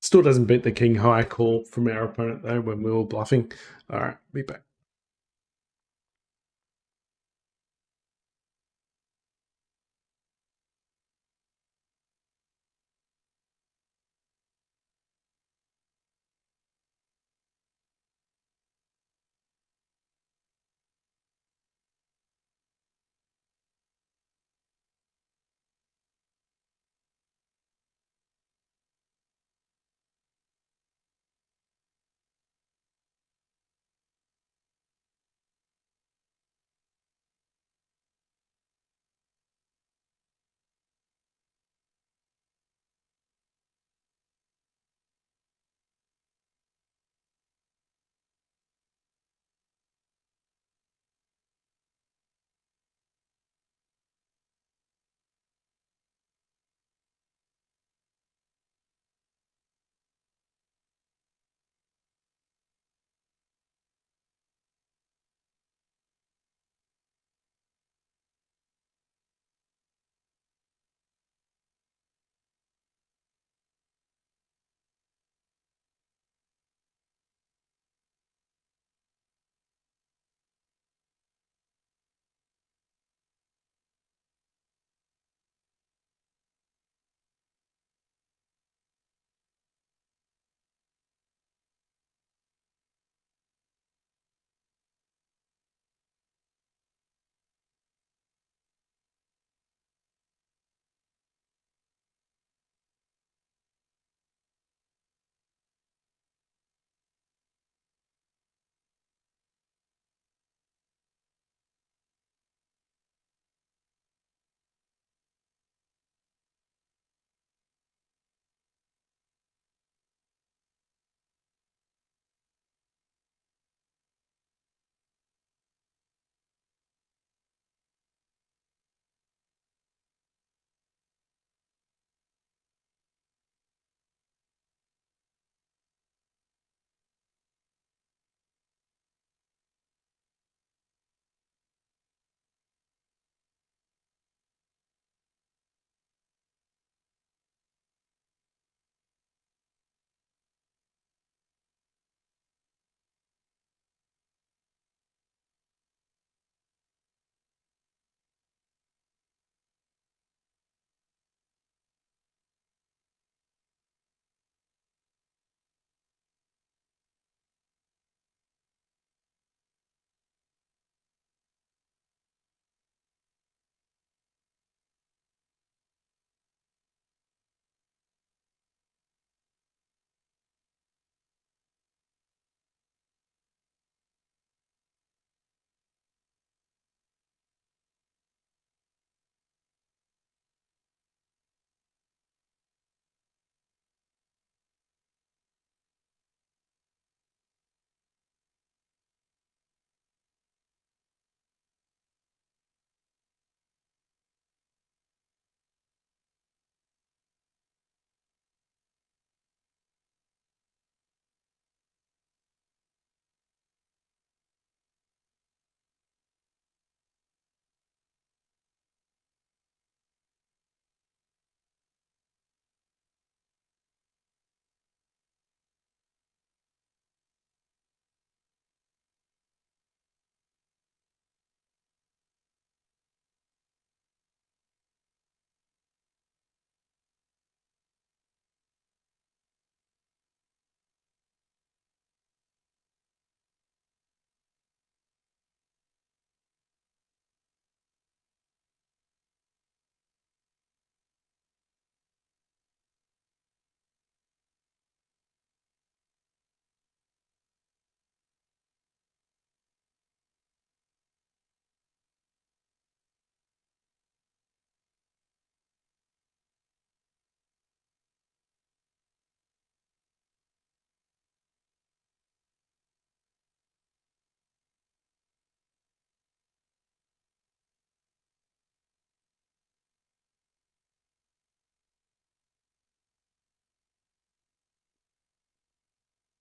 Still doesn't beat the king high call from our opponent though when we were bluffing. Alright, be back.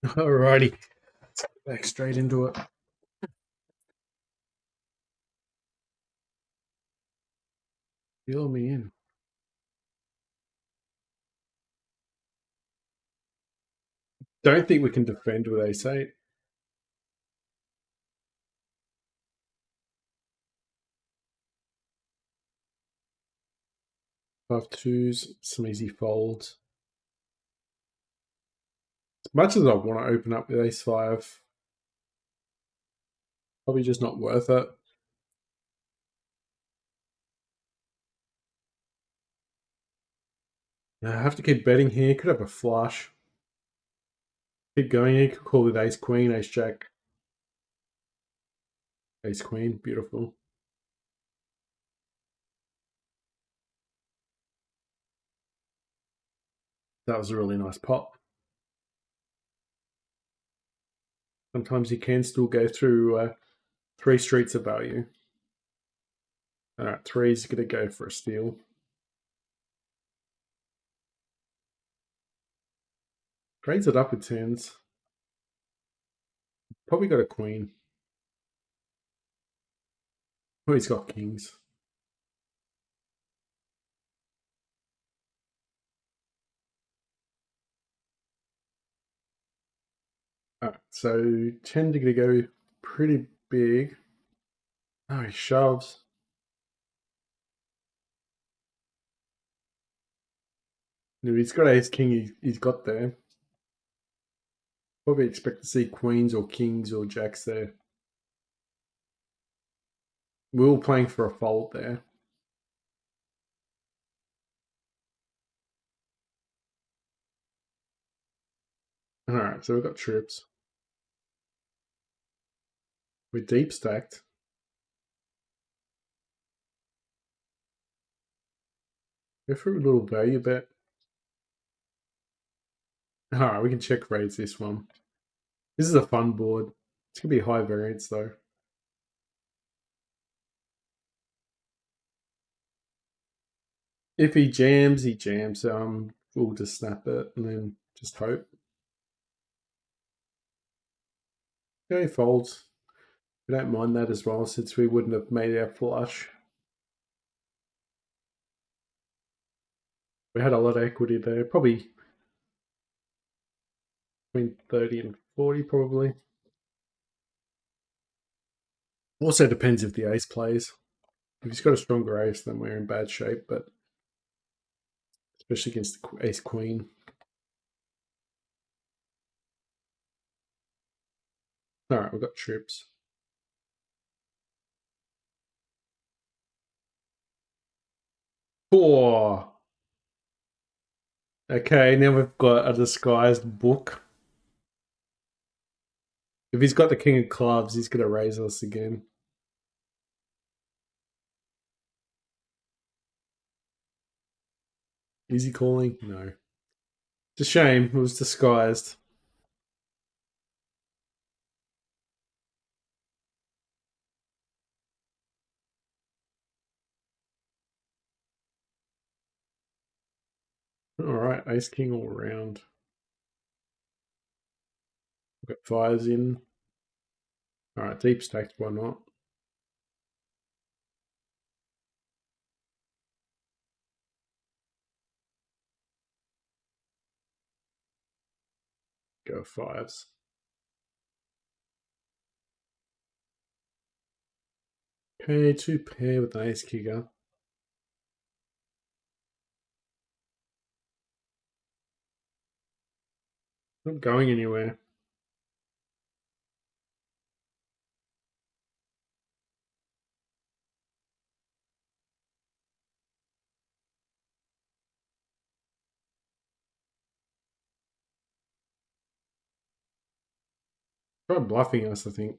Alrighty, let's get back straight into it. Fill me in. Don't think we can defend with ace eight. 5-2s, some easy folds. As much as I want to open up with ace five, probably just not worth it. I have to keep betting here. Could have a flush. Keep going here. Could call with ace queen, ace jack, ace queen. Beautiful. That was a really nice pot. Sometimes you can still go through 3 streets of value. All right, three's going to go for a steal. Trades it up with tens. Probably got a queen. Oh, he's got kings. All right, so tend to go pretty big. Oh, he shoves. No, he's got ace king. He's got there. Probably expect to see queens or kings or jacks there. We're all playing for a fold there. All right, so we've got trips. We're deep stacked. Go for a little value bet. All right, we can check raise this one. This is a fun board. It's gonna be high variance though. If he jams, he jams. We'll just snap it and then just hope. Okay, he folds. We don't mind that as well since we wouldn't have made our flush. We had a lot of equity there, probably between 30 and 40 probably. Also depends if the ace plays. If he's got a stronger ace, then we're in bad shape, but especially against the ace queen. All right, we've got trips. Four. Okay, now we've got a disguised book. If he's got the king of clubs, he's going to raise us again. Is he calling? No. It's a shame. It was disguised. All right, ace king all around. We've got fires in. All right, deep stacked. Why not? Go fives. Okay, two pair with an ace kicker. Not going anywhere. Try bluffing us, I think.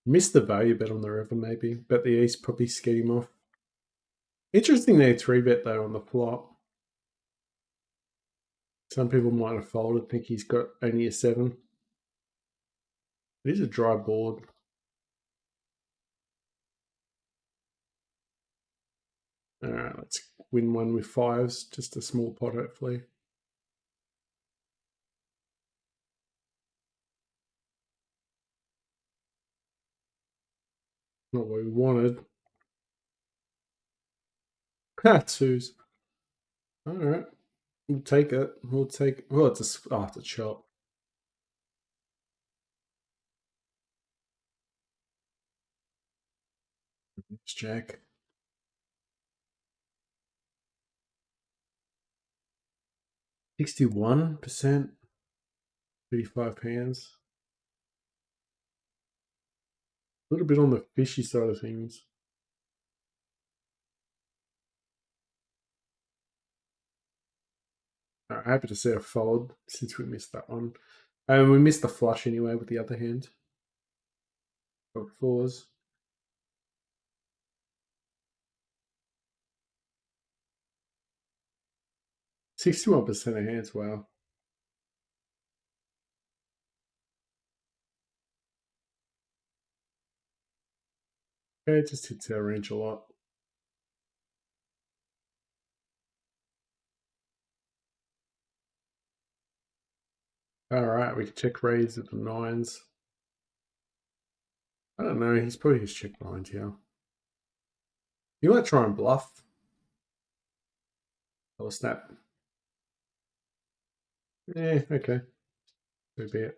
Missed the value bet on the river, maybe. Bet the ace probably scared him off. Interesting they 3-bet though on the flop. Some people might have folded, think he's got only a 7. It is a dry board. Alright, let's win one with fives. Just a small pot, hopefully. Not what we wanted. Ha, twos. All right. We'll take it. We'll take. Oh, it's a chop. It's Jack. 61%. 35 hands. A little bit on the fishy side of things. Happy to see a fold since we missed that one. And we missed the flush anyway with the other hand. Got fours. 61% of hands, wow. Okay, it just hits our range a lot. Alright, we can check raise at the nines. I don't know, he's probably just check nines here. You might try and bluff. Or snap. Yeah, okay. So be it.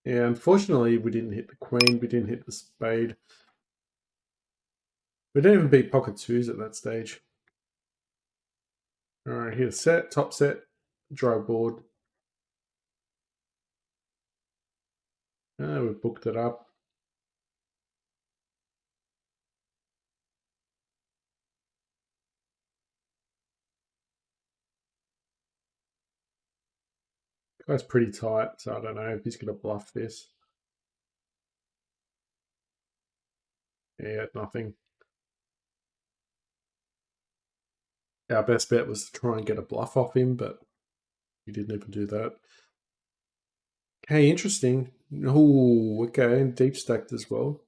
Yeah, unfortunately we didn't hit the queen, we didn't hit the spade. We didn't even beat pocket twos at that stage. Alright, here's set, top set, dry board. We've booked it up. Guy's pretty tight, so I don't know if he's going to bluff this. Yeah, nothing. Our best bet was to try and get a bluff off him, but we didn't even do that. Okay, interesting. Oh, okay, and deep stacked as well.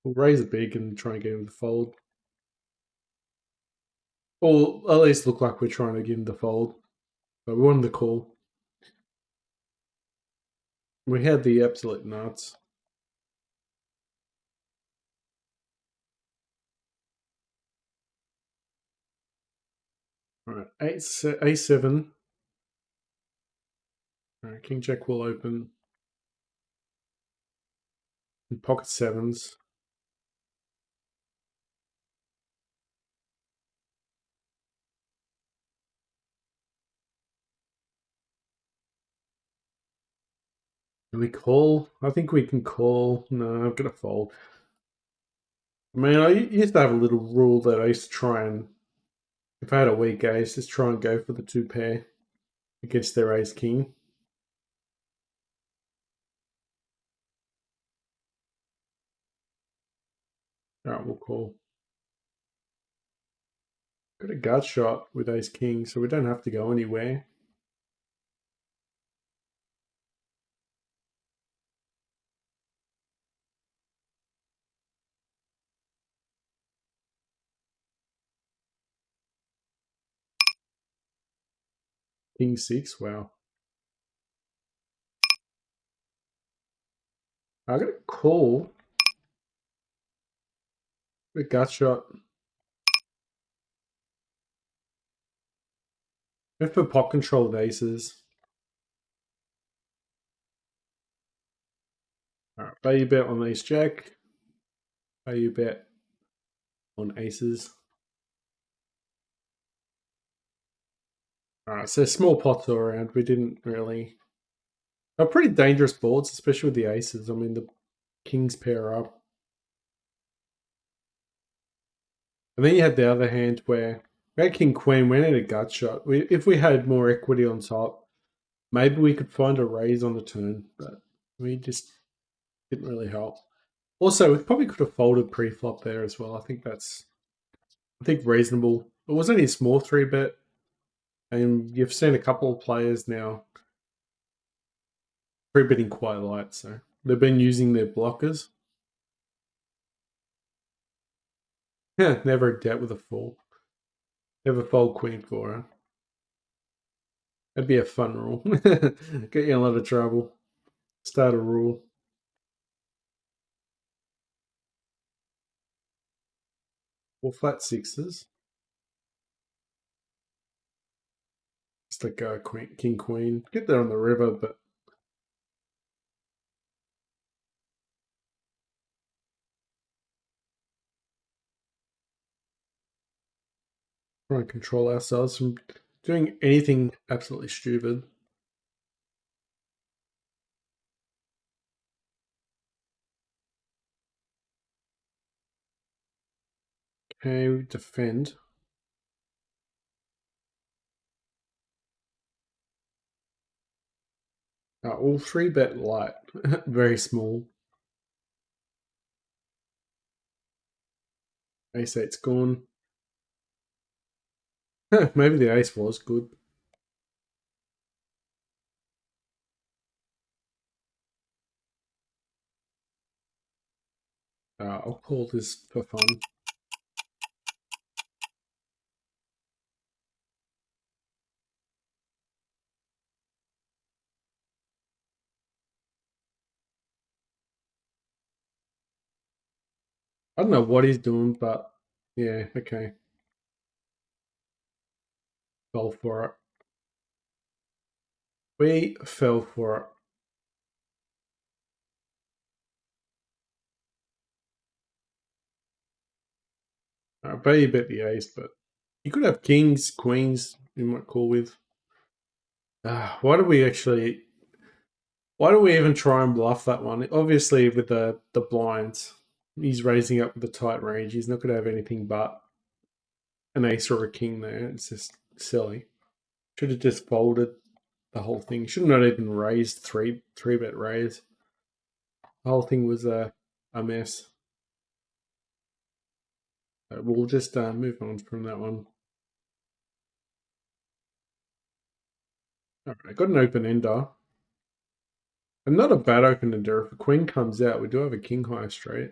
We'll raise it big and try and get him to fold. Or at least look like we're trying to get him to fold. But we wanted the call. We had the absolute nuts. Alright, A7. Alright, King Jack will open. And pocket sevens. Can we call? I think we can call. No, I'm going to fold. I mean, I used to have a little rule that I used to try and, if I had a weak ace, just try and go for the two pair against their ace king. Alright, we'll call. Got a gut shot with ace king, so we don't have to go anywhere. King 6, wow. I got a call. A gut shot. We have to put pot control of aces. Alright, value bet on ace jack. Value bet on aces. Alright, so small pots all around. We didn't really. They're pretty dangerous boards, especially with the aces. I mean, the kings pair up. And then you had the other hand where we had king queen, we needed a gut shot. If we had more equity on top, maybe we could find a raise on the turn, but we just didn't really help. Also, we probably could have folded pre-flop there as well. I think reasonable. It was only a small 3-bet, and you've seen a couple of players now 3-betting quite light, so they've been using their blockers. Yeah, never a debt with a four. Never fold queen four. Huh? That'd be a fun rule. Get you in a lot of trouble. Start a rule. Or flat sixes. Just like queen, king, queen. Get there on the river, but try and control ourselves from doing anything absolutely stupid. Okay, defend. All three bet light. Very small. Ace eight's gone. Maybe the ace was good. I'll call this for fun. I don't know what he's doing, but yeah, okay. Fell for it. We fell for it. I bet you bet the ace, but you could have kings, queens. You might call with. Why do we actually? Why do we even try and bluff that one? Obviously, with the blinds, he's raising up with a tight range. He's not going to have anything but an ace or a king there. It's just silly. Should have just folded the whole thing. Should have not even raised three bet raise. The whole thing was a mess. We'll just move on from that one. All right, got an open ender. And not a bad open ender. If a queen comes out, we do have a king high straight.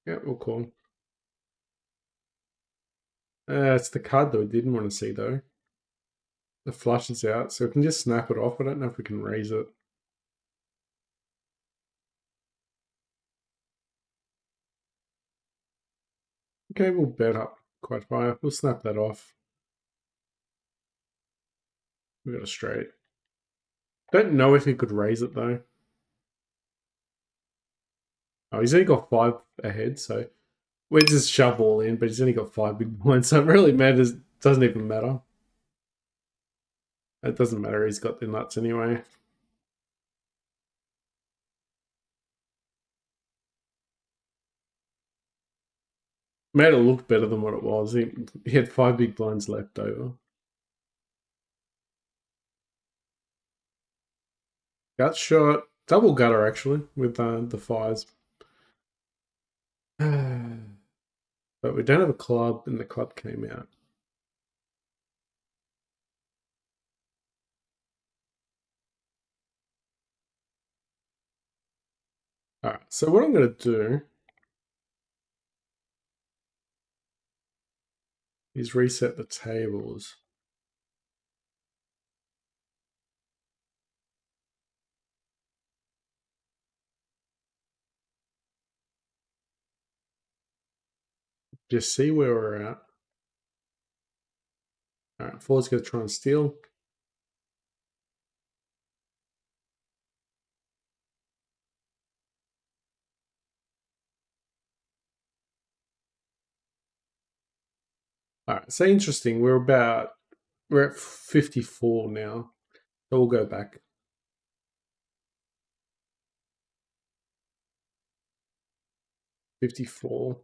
Yeah, we'll call. It's the card that we didn't want to see though. The flush is out, so we can just snap it off. I don't know if we can raise it. Okay, we'll bet up quite high. We'll snap that off. We got a straight. Don't know if he could raise it though. Oh, he's only got five ahead, so we just shove all in, but he's only got five big blinds, so it really matters. Doesn't even matter. It doesn't matter. He's got the nuts anyway. Made it look better than what it was. He had five big blinds left over. Gut shot, double gutter actually with the fives. But we don't have a club, and the club came out. All right, so what I'm going to do is reset the tables. Just see where we're at. All right, Ford's going to try and steal. All right, so interesting. We're at 54 now. So we'll go back. 54.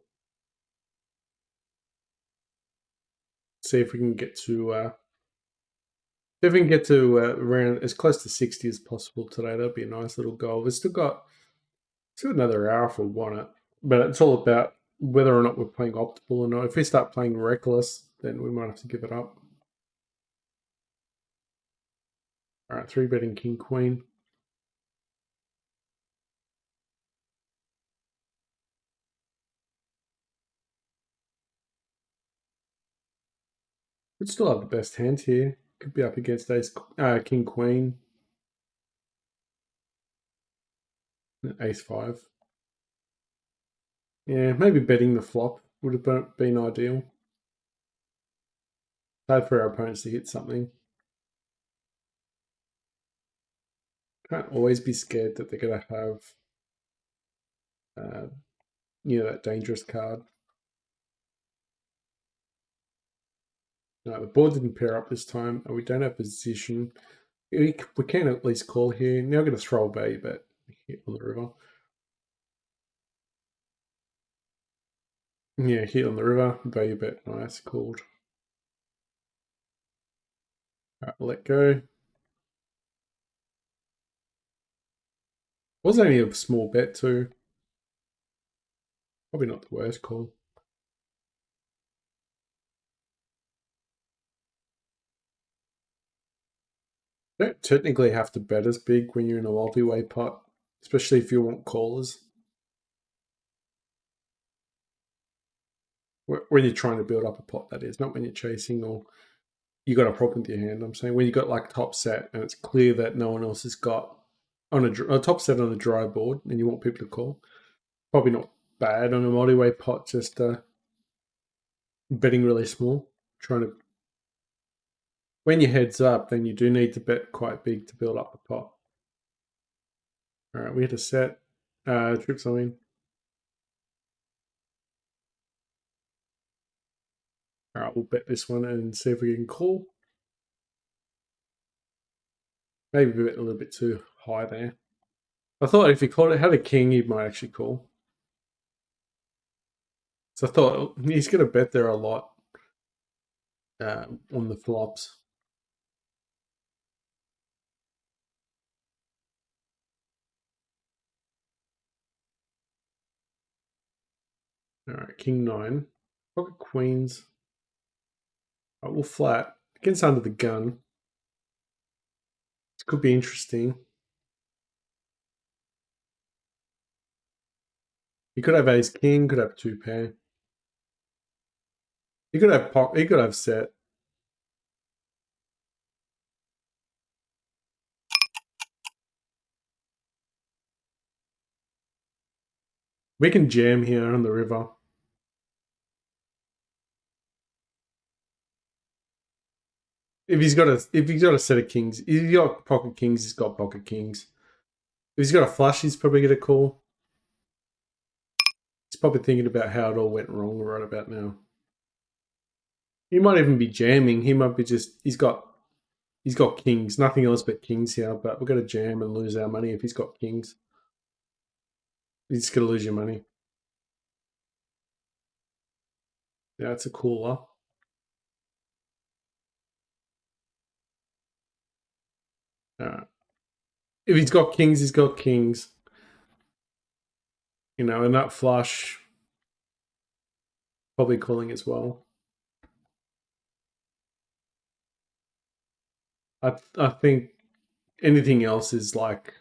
See if we can get to around as close to 60 as possible today. That'd be a nice little goal. We've still another hour if we want it, but it's all about whether or not we're playing optimal or not. If we start playing reckless, then we might have to give it up. All right, three betting king queen. Could still have the best hand here. Could be up against ace, king, queen, ace five. Yeah, maybe betting the flop would have been ideal. Hard for our opponents to hit something. Can't always be scared that they're going to have, that dangerous card. No, the board didn't pair up this time, and we don't have position. We can at least call here. Now I'm going to throw a value bet hit on the river. Yeah, hit on the river, value bet, nice, called. Alright, let go. Was only a small bet too. Probably not the worst call. You don't technically have to bet as big when you're in a multi-way pot, especially if you want callers. When you're trying to build up a pot, that is, not when you're chasing or you got a problem with your hand. I'm saying when you got like top set and it's clear that no one else has got on a top set on a dry board and you want people to call, probably not bad on a multi-way pot, just betting really small. Trying to, when your head's up, then you do need to bet quite big to build up the pot. All right, we had a set. Trips, I mean. All right, we'll bet this one and see if we can call. Maybe a little bit too high there. I thought if he called it had a king, he might actually call. So I thought he's going to bet there a lot on the flops. All right, king nine. Pocket queens. All right, we'll flat. Against under the gun. This could be interesting. He could have ace king, could have two pair. He could have he could have set. We can jam here on the river. If he's got a set of kings, if he's got pocket kings, he's got pocket kings. If he's got a flush, he's probably gonna call. He's probably thinking about how it all went wrong right about now. He might even be jamming. He might be just he's got kings, nothing else but kings here, but we're gonna jam and lose our money if he's got kings. You're just gonna lose your money. Yeah, it's a cooler. If he's got kings, he's got kings. You know, and that flush probably calling as well. I think anything else is like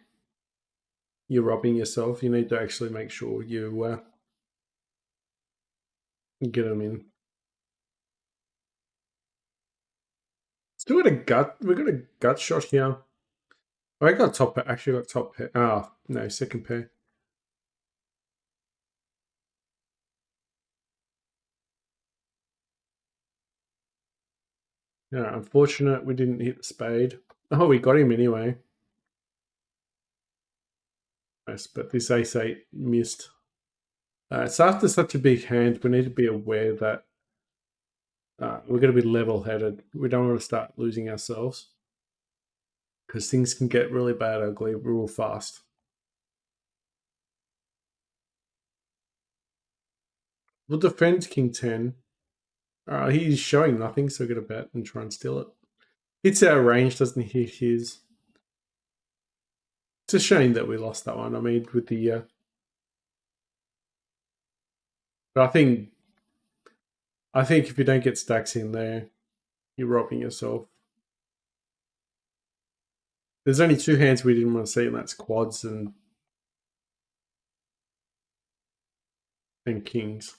you're robbing yourself. You need to actually make sure you get them in. Still got a gut. We got a gut shot here. Oh, I got top. Actually, got top pair. Ah, no, second pair. Yeah, unfortunate we didn't hit the spade. Oh, we got him anyway. Nice, but this ace eight missed. So after such a big hand, we need to be aware that we're going to be level-headed. We don't want to start losing ourselves because things can get really bad, ugly, real fast. We'll defend king 10. He's showing nothing, so we're going to bet and try and steal it. Hits our range, doesn't hit his. It's a shame that we lost that one. I mean, with the... but I think if you don't get stacks in there, you're robbing yourself. There's only two hands we didn't want to see, and that's quads and kings.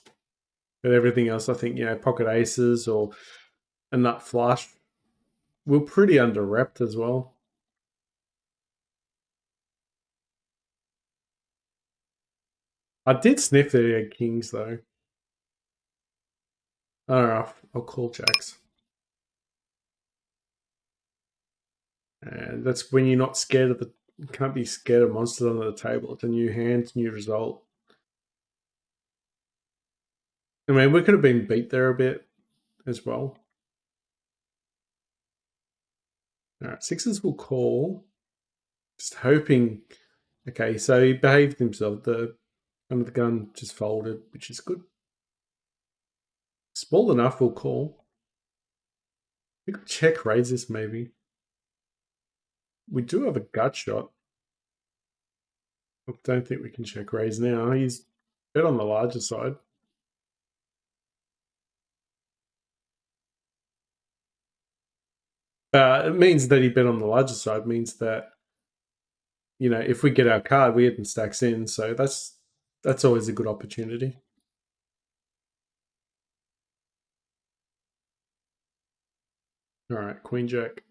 But everything else, I think, pocket aces or a nut flush. We're pretty under repped as well. I did sniff that he had kings though. I don't know. I'll call jacks. And that's when you're not scared of the. You can't be scared of monsters under the table. It's a new hand, new result. I mean, we could have been beat there a bit as well. All right, sixes will call. Just hoping. Okay, so he behaved himself. The under the gun just folded, which is good. Small enough, we'll call. We could check raise this maybe. We do have a gut shot. I don't think we can check raise now. He's bet on the larger side. It means that he bet on the larger side. Means that if we get our card, we hit and stacks in. So that's always a good opportunity. All right, Queen Jack.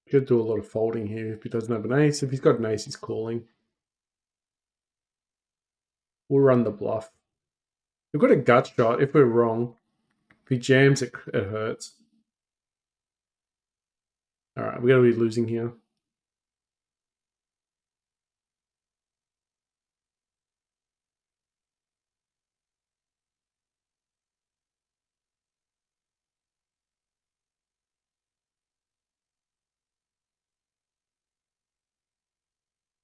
Could do a lot of folding here if he doesn't have an ace. If he's got an ace, he's calling. We'll run the bluff. We've got a gut shot. If we're wrong, if he jams, it hurts. All right, we're going to be losing here.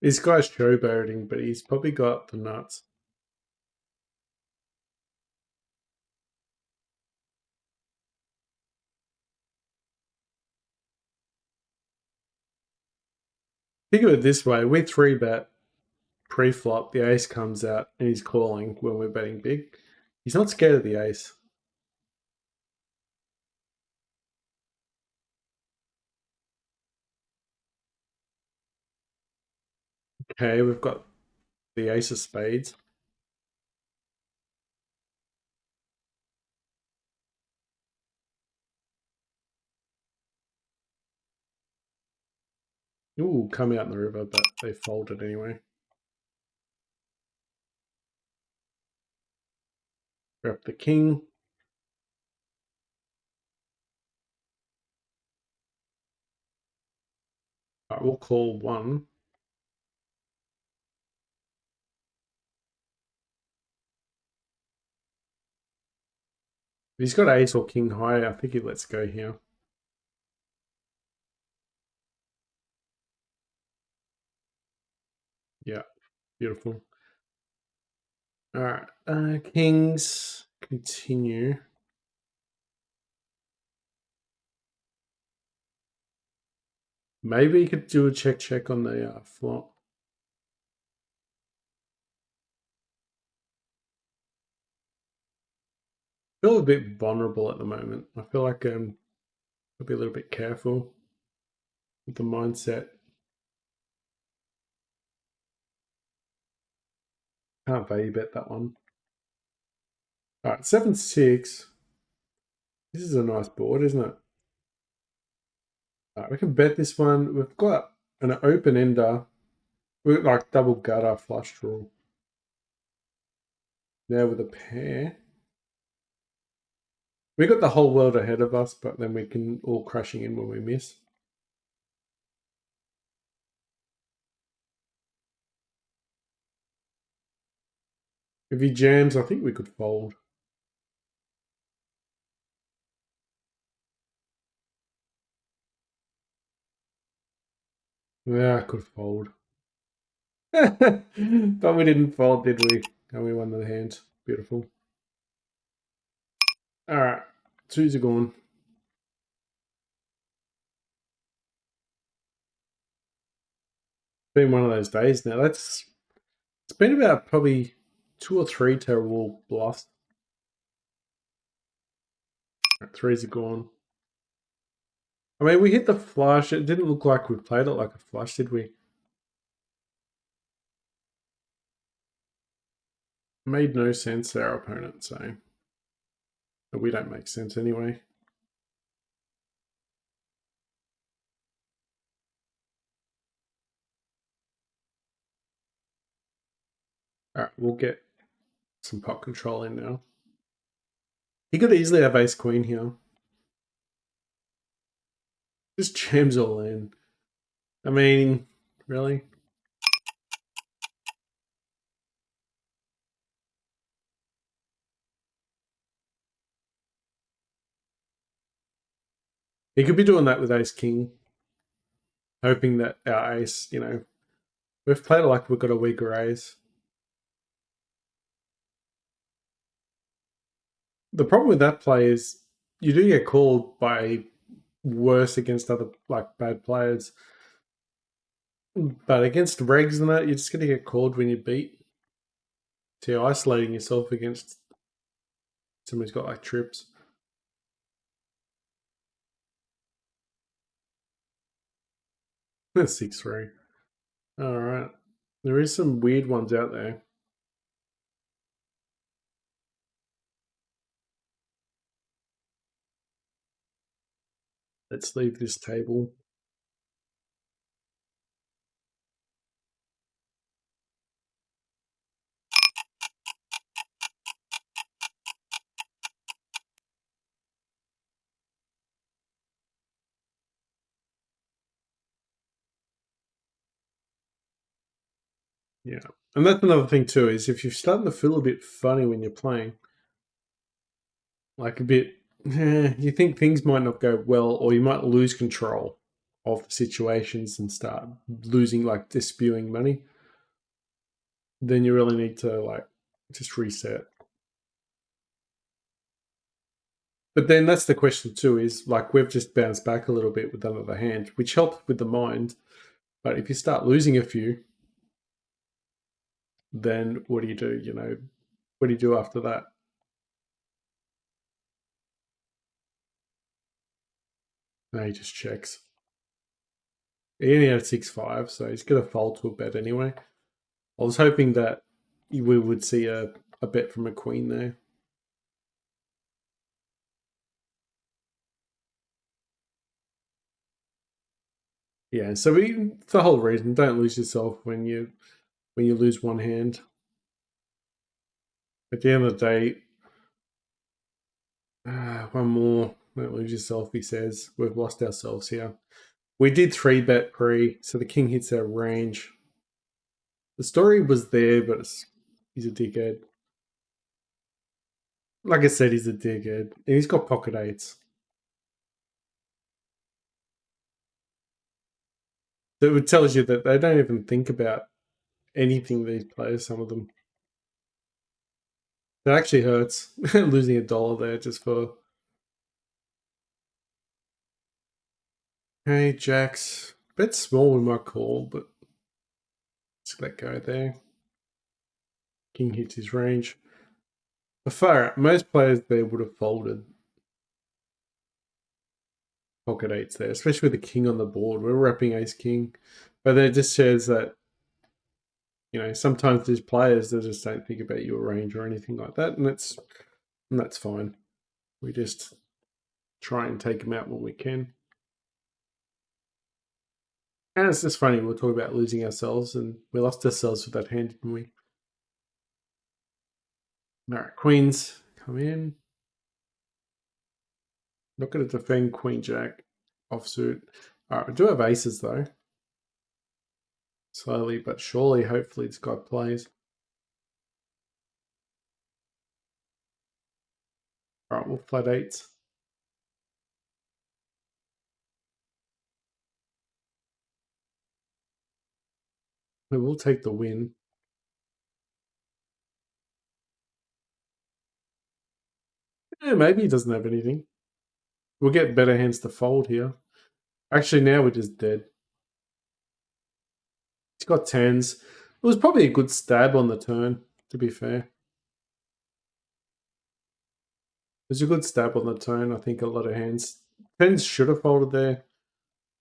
This guy's showboating, but he's probably got the nuts. Think of it this way: we three bet pre-flop, the ace comes out, and he's calling when we're betting big. He's not scared of the ace. Okay, we've got the ace of spades. Ooh, come out in the river, but they folded anyway. Grab the king. All right, we'll call one. If he's got ace or king high, I think he lets go here. Yeah, beautiful. All right, kings continue. Maybe he could do a check on the flop. I feel a bit vulnerable at the moment. I feel like I'll be a little bit careful with the mindset. Can't value bet that one. All right, 7-6. This is a nice board, isn't it? All right, we can bet this one. We've got an open ender. We've got like double gutter flush draw. Now with a pair. We got the whole world ahead of us, but then we can all crashing in when we miss. If he jams, I think we could fold. Yeah, I could fold. But we didn't fold, did we? And we won the hand. Beautiful. All right, twos are gone. Been one of those days now. It's been about probably 2 or 3 terrible bluffs. Right, threes are gone. I mean, we hit the flush. It didn't look like we played it like a flush, did we? Made no sense, our opponent, so But we don't make sense anyway. All right, we'll get some pot control in now. He could easily have ace queen here. Just jams all in. I mean, really? He could be doing that with ace king, hoping that our ace, we've played it like we've got a weaker ace. The problem with that play is you do get called by worse against other like bad players. But against regs and that, you're just gonna get called when you beat. So you're isolating yourself against someone who's got like trips. 6-3. Alright. There is some weird ones out there. Let's leave this table. Yeah. And that's another thing too, is if you're starting to feel a bit funny when you're playing, like a bit, you think things might not go well, or you might lose control of the situations and start losing, like, just spewing money, then you really need to, like, just reset. But then that's the question too, is like we've just bounced back a little bit with another hand, which helped with the mind. But if you start losing a few, then what do you do? What do you do after that? No, he just checks. He only had 6-5, so he's going to fold to a bet anyway. I was hoping that we would see a bet from a queen there. Yeah, so the whole reason, don't lose yourself when you lose one hand. At the end of the day, one more. Don't lose yourself, he says. We've lost ourselves here. We did 3-bet pre, so the king hits our range. The story was there, but he's a dickhead. Like I said, he's a dickhead. And he's got pocket eights. So it tells you that they don't even think about anything, these players, some of them. It actually hurts losing $1 there just for. Hey, Jacks. Bet small we might call, but let's let go there. King hits his range. But far out, most players there would have folded pocket eights there, especially with the king on the board. We're wrapping ace king. But then it just says that, sometimes there's players that just don't think about your range or anything like that, and that's fine. We just try and take them out when we can. And it's just funny, we'll talk about losing ourselves, and we lost ourselves with that hand, didn't we? Alright, queens come in. Not going to defend queen jack offsuit. Alright, we do have aces though. Slowly but surely, hopefully this guy plays. Alright, we'll flat eights. We will take the win. Yeah, maybe he doesn't have anything. We'll get better hands to fold here. Actually, now we're just dead. He's got tens. It was probably a good stab on the turn, to be fair. It was a good stab on the turn. I think a lot of hands. Tens should have folded there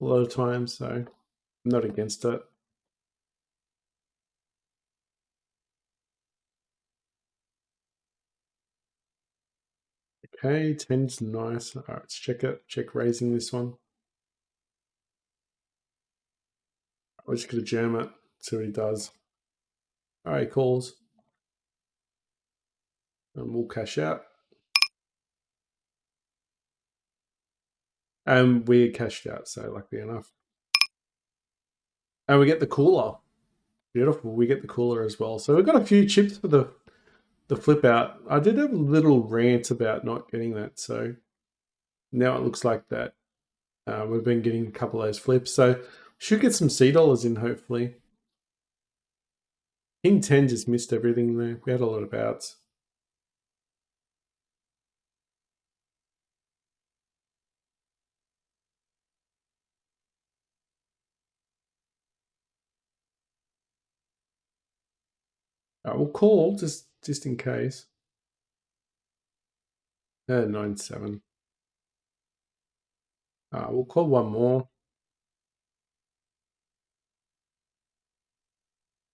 a lot of times, so I'm not against it. Okay, 10's nice. All right, let's check it. Check raising this one. We're just going to jam it, see what he does. All right, calls. And we'll cash out. And we cashed out, so luckily enough. And we get the cooler. Beautiful. We get the cooler as well. So we've got a few chips for the flip out. I did have a little rant about not getting that. So now it looks like that. We've been getting a couple of those flips. So should get some C dollars in, hopefully. King 10 just missed everything there. We had a lot of outs. We'll call just in case. 9-7. We'll call one more.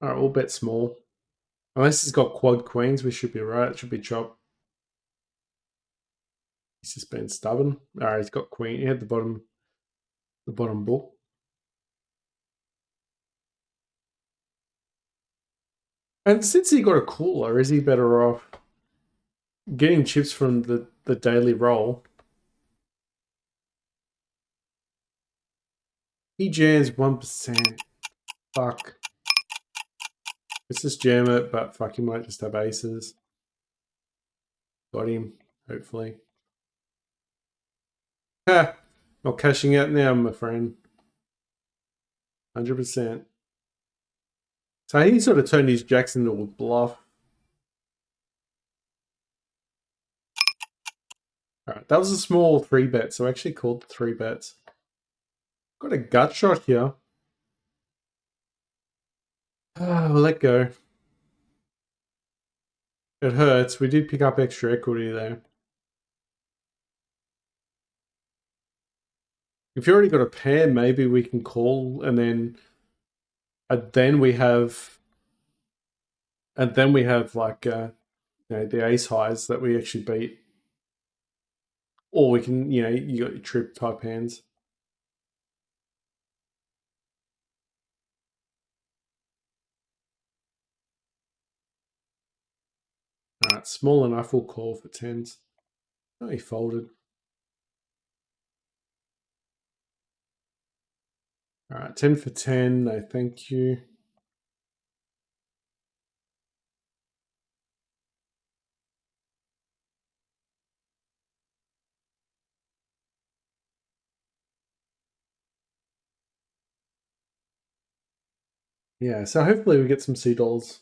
All right, we'll bet small. Unless he's got quad queens, we should be right. It should be chop. He's just been stubborn. All right, he's got queen. He had the bottom book. And since he got a cooler, is he better off getting chips from the daily roll? He jams 1%. Fuck. Let's just jam it, but fuck, he might just have aces. Got him, hopefully. Ha! Not cashing out now, my friend. 100%. So he sort of turned his jacks into a bluff. Alright, that was a small 3-bet, so I actually called the 3 bets. Got a gut shot here. We'll let go. It hurts. We did pick up extra equity there. If you already got a pair, maybe we can call and then we have like the ace highs that we actually beat. Or we can, you got your trip type hands. Alright, small enough, we'll call for 10s. Oh, he folded. Alright, 10 for 10, no thank you. Yeah, so hopefully we get some C dollars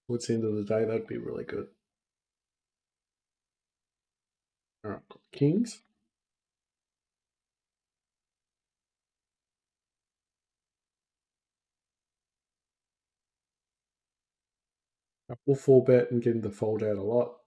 towards the end of the day. That'd be really good. Alright, kings. We'll 4-bet and get him to fold out a lot.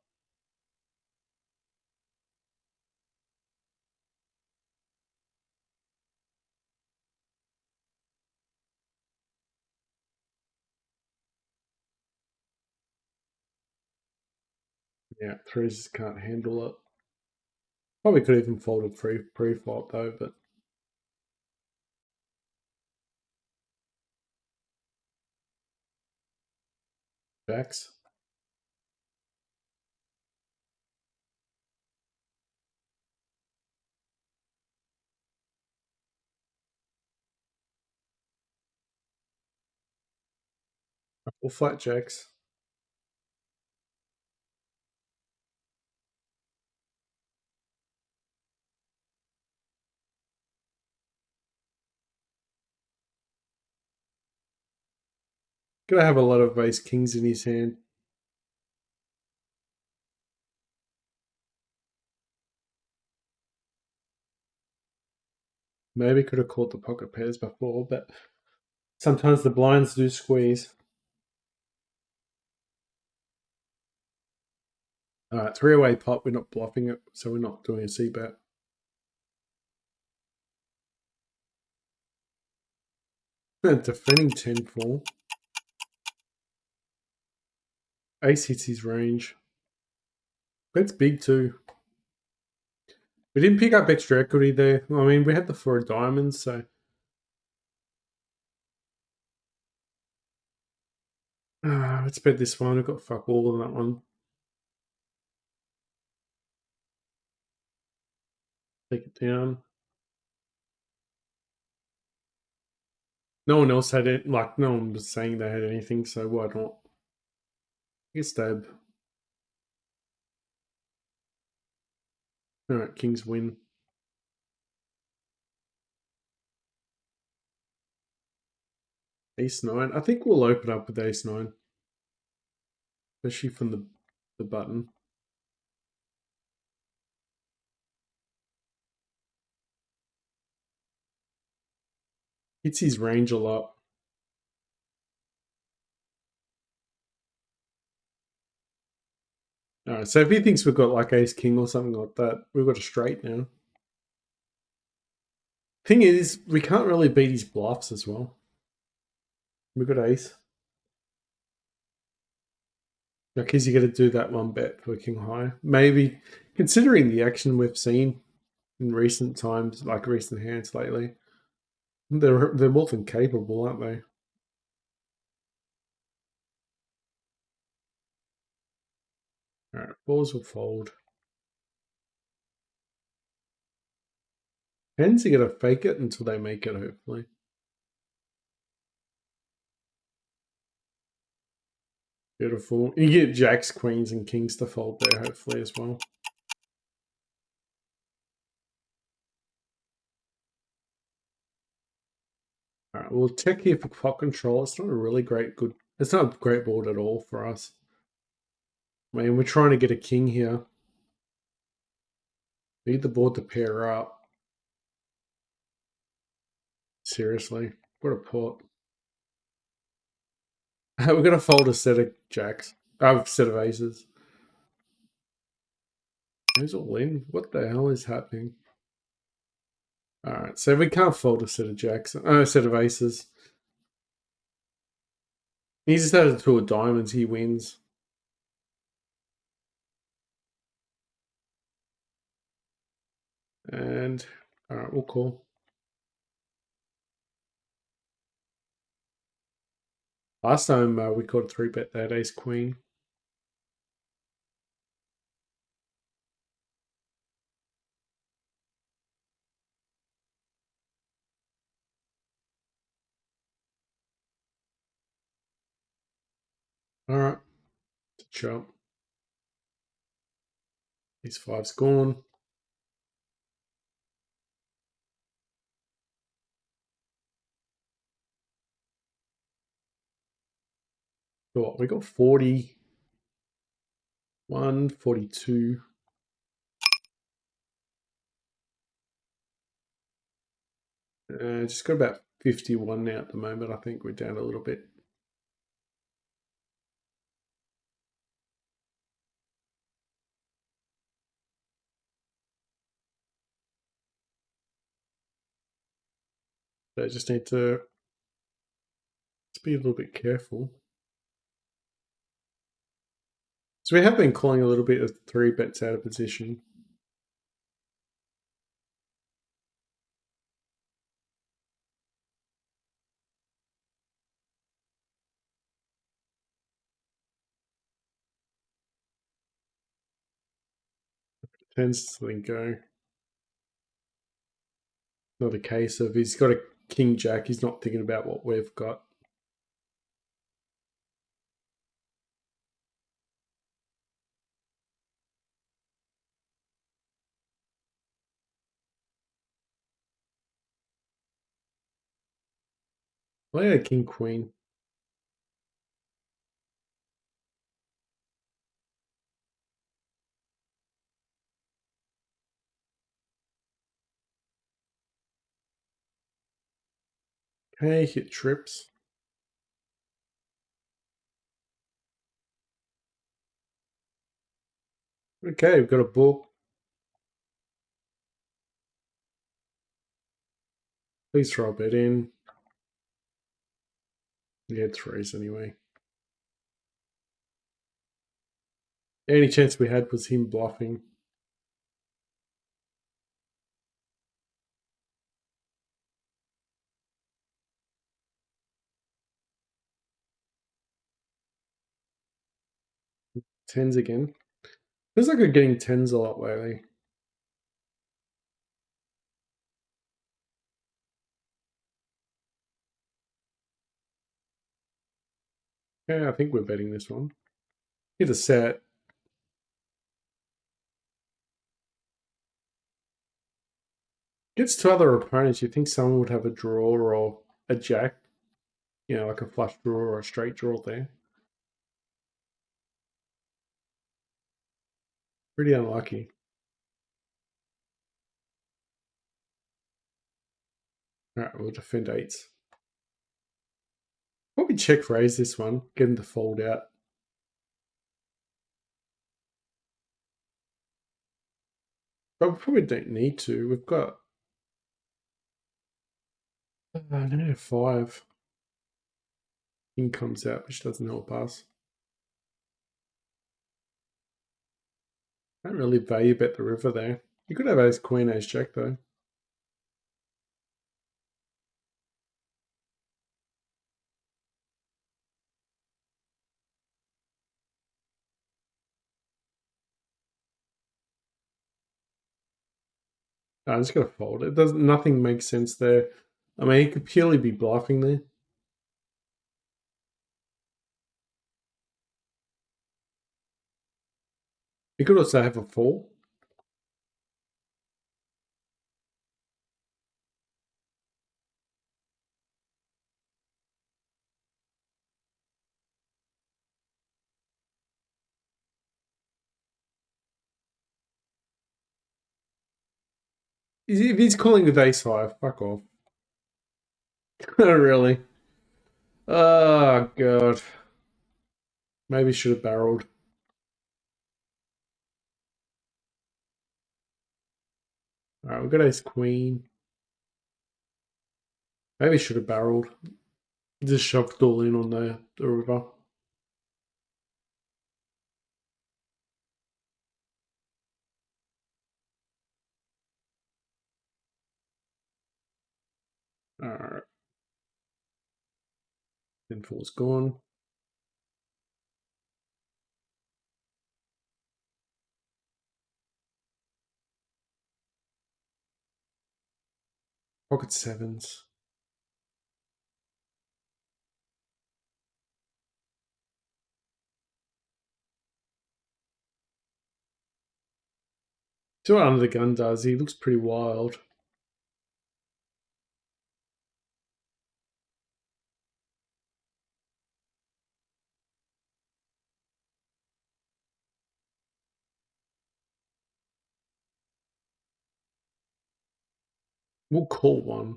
Yeah, threes just can't handle it. Probably could have even folded pre-flop though, but jacks. Or flat jacks. Gonna have a lot of ace kings in his hand. Maybe could have caught the pocket pairs before, but sometimes the blinds do squeeze. Alright, 3-away pot, we're not bluffing it, so we're not doing a C-bet. Defending 10-4. Ace hits his range. That's big too. We didn't pick up extra equity there. I mean, we had the 4 diamonds, so. Let's bet this one. We've got fuck all on that one. Take it down. No one else had it. Like, no one was saying they had anything, so why not? You stab. Alright, Kings win. Ace 9. I think we'll open up with Ace 9. Especially from the button. Hits his range a lot. Alright, so if he thinks we've got like Ace King or something like that, we've got a straight now. Thing is, we can't really beat his bluffs as well. We've got Ace. Like, is he going to do that one bet for King High? Maybe, considering the action we've seen in recent times, like recent hands lately, they're more than capable, aren't they? All right, balls will fold. Hens are going to fake it until they make it, hopefully. Beautiful. You get jacks, queens, and kings to fold there, hopefully, as well. All right, we'll check here for pot control. It's not a really it's not a great board at all for us. I mean, we're trying to get a king here. Need the board to pair up. Seriously, what a pot. We're going to fold a set of jacks. A set of aces. Who's all in? What the hell is happening? Alright, so we can't fold a set of jacks. A set of aces. He just has a 2 of diamonds, he wins. And, alright, we'll call. Last time we caught a 3-bet that ace queen. Alright, chop. These 5's gone. What, we got 40. 42. Just got about 51 now at the moment. I think we're down a little bit. So I just need to be a little bit careful. So we have been calling a little bit of 3-bets out of position. Tends to then go. Not a case of he's got a king jack, he's not thinking about what we've got. Play a king queen. Okay, hit trips. Okay, we've got a book. Please throw a bet in. Yeah, threes anyway. Any chance we had was him bluffing. Tens again. Feels like we're getting tens a lot lately. Yeah, I think we're betting this one. Hit a set. Gets to other opponents. You think someone would have a draw or a jack, like a flush draw or a straight draw there. Pretty unlucky. All right, we'll defend eights. Probably check raise this one, get him to fold out. But we probably don't need to. We've got no five. King comes out, which doesn't help us. I don't really value bet the river there. You could have ace queen, ace jack though. I'm just gonna fold. It doesn't. Nothing makes sense there. I mean, he could purely be bluffing there. He could also have a four. If he's calling with ace five, fuck off. Really? Oh god. Maybe should have barreled. All right, we've got ace queen. Maybe should have barreled. Just shoved it all in on the river. All right. Then four's gone. Pocket sevens. See what under the gun does. He looks pretty wild. We'll call one.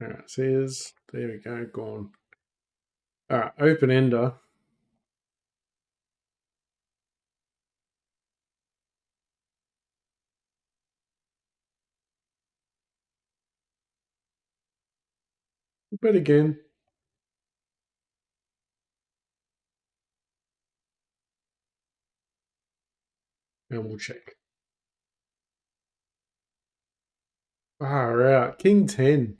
All right, so there we go, gone. All right, open ender. Bet again. And we'll check. Far out. King 10.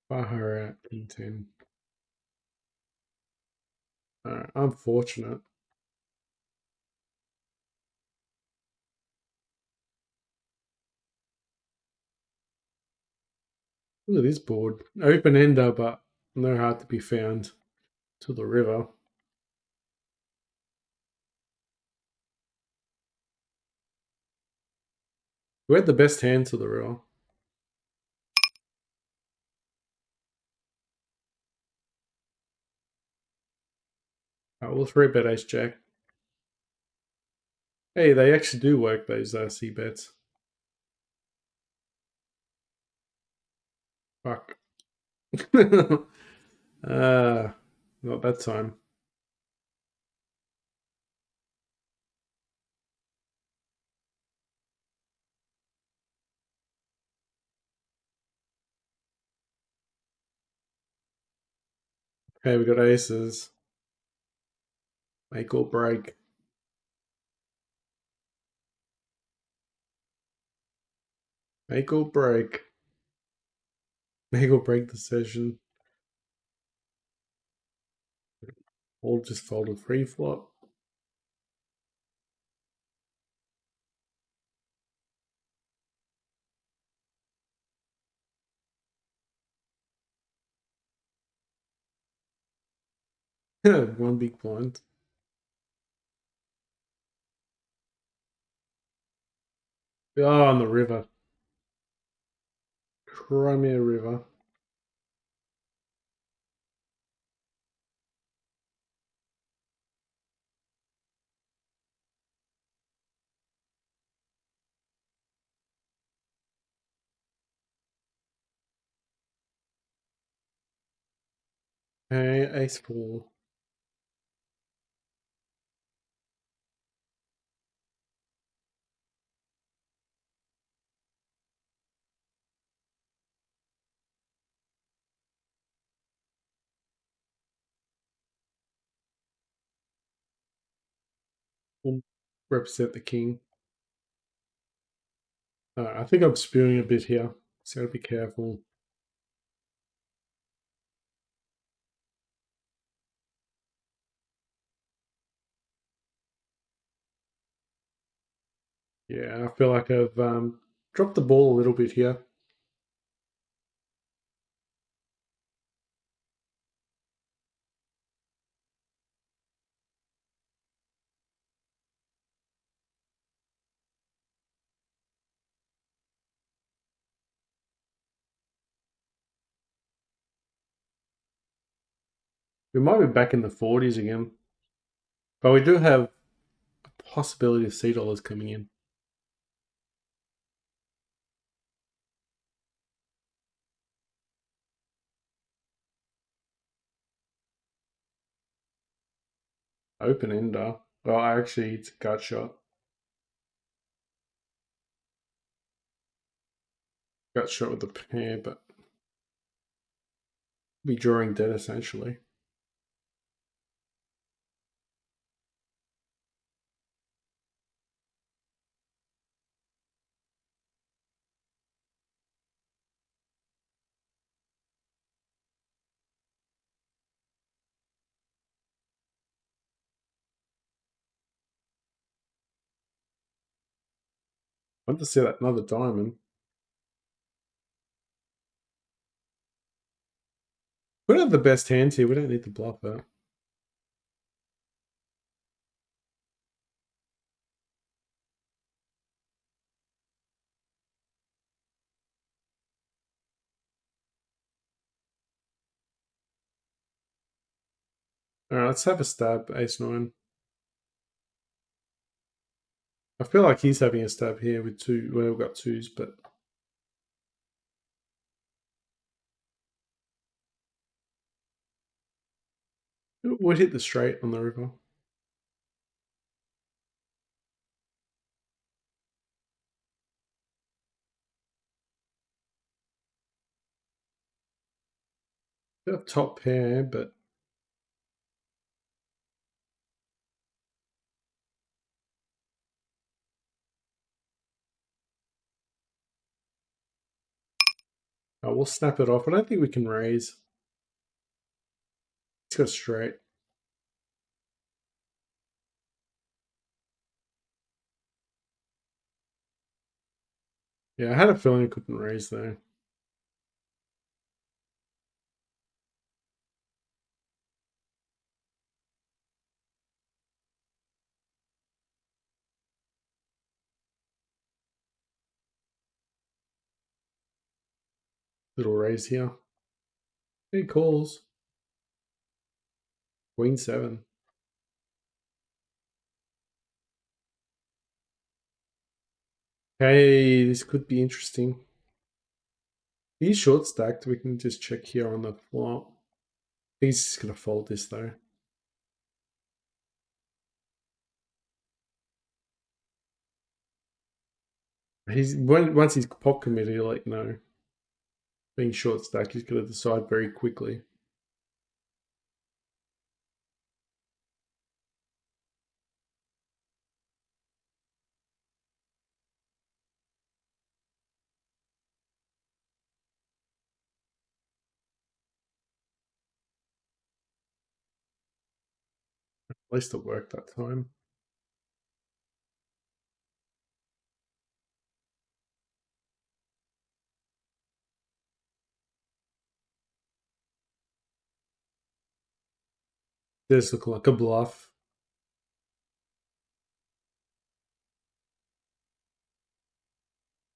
Far out. King 10. All right, unfortunate. Look at this board. Open ender, but no heart to be found to the river. We had the best hand to the river. We'll three bet ace jack. Hey, they actually do work, those C bets. Fuck. Not that time. Okay, we got aces. Make or break. Make or break. Make or break the session. Or just fold a free flop. One big blind. Oh, on the river. Crimea River. Hey, ace four. Will represent the king. I think I'm spewing a bit here, so gotta be careful. Yeah, I feel like I've dropped the ball a little bit here. We might be back in the 40s again, but we do have a possibility of $C coming in. Open ender. Well, actually, it's a gut shot. Gut shot with the pair, but be drawing dead essentially. I want to see that another diamond. We don't have the best hands here. We don't need to bluff it. All right, let's have a stab. Ace nine. I feel like he's having a stab here with two. Well, we've got twos, but we'll hit the straight on the river. Bit of top pair, but we'll snap it off. I don't think we can raise. Let's go straight. Yeah, I had a feeling I couldn't raise there. Little raise here. He calls. Queen seven. Hey, this could be interesting. He's short stacked. We can just check here on the flop. He's just gonna fold this though. Once he's pot committed, he'll let you know. Being short stacked, he's gonna decide very quickly. At least it worked that time. This looked like a bluff.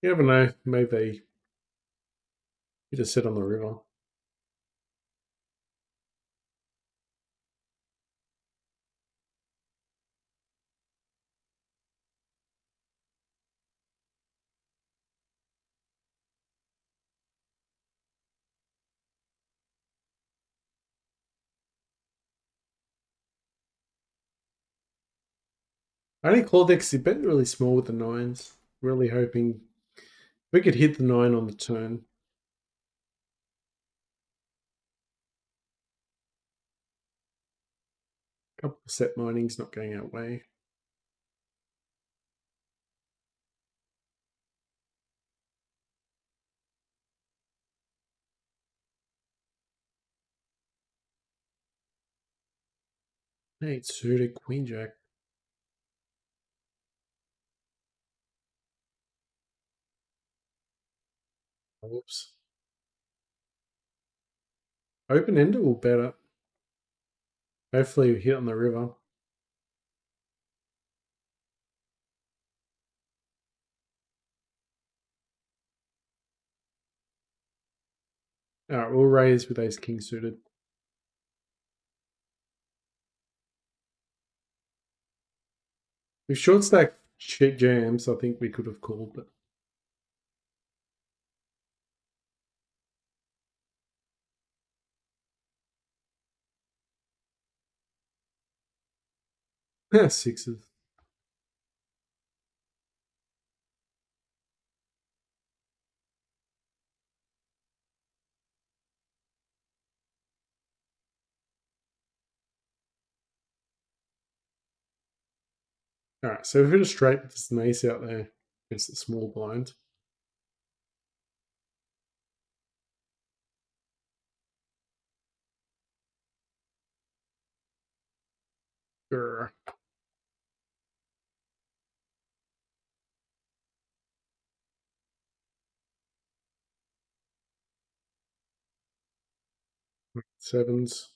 You never know. Maybe you just sit on the river. I only called there because he bet really small with the nines. Really hoping we could hit the nine on the turn. Couple of set mining's not going our way. Eight suited, queen jack. Whoops. Open ended will better. Hopefully we hit on the river. Alright, we'll raise with ace king suited. If short stack shit jams, I think we could have called, but sixes. Alright, so we've hit a straight with this ace out there against the small blind. Grr. Sevens.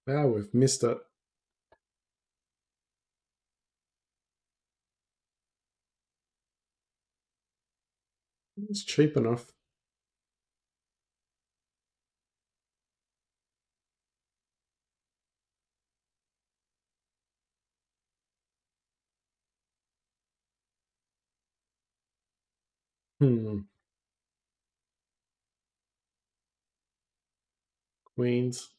Wow, we've missed it. It's cheap enough. Queens.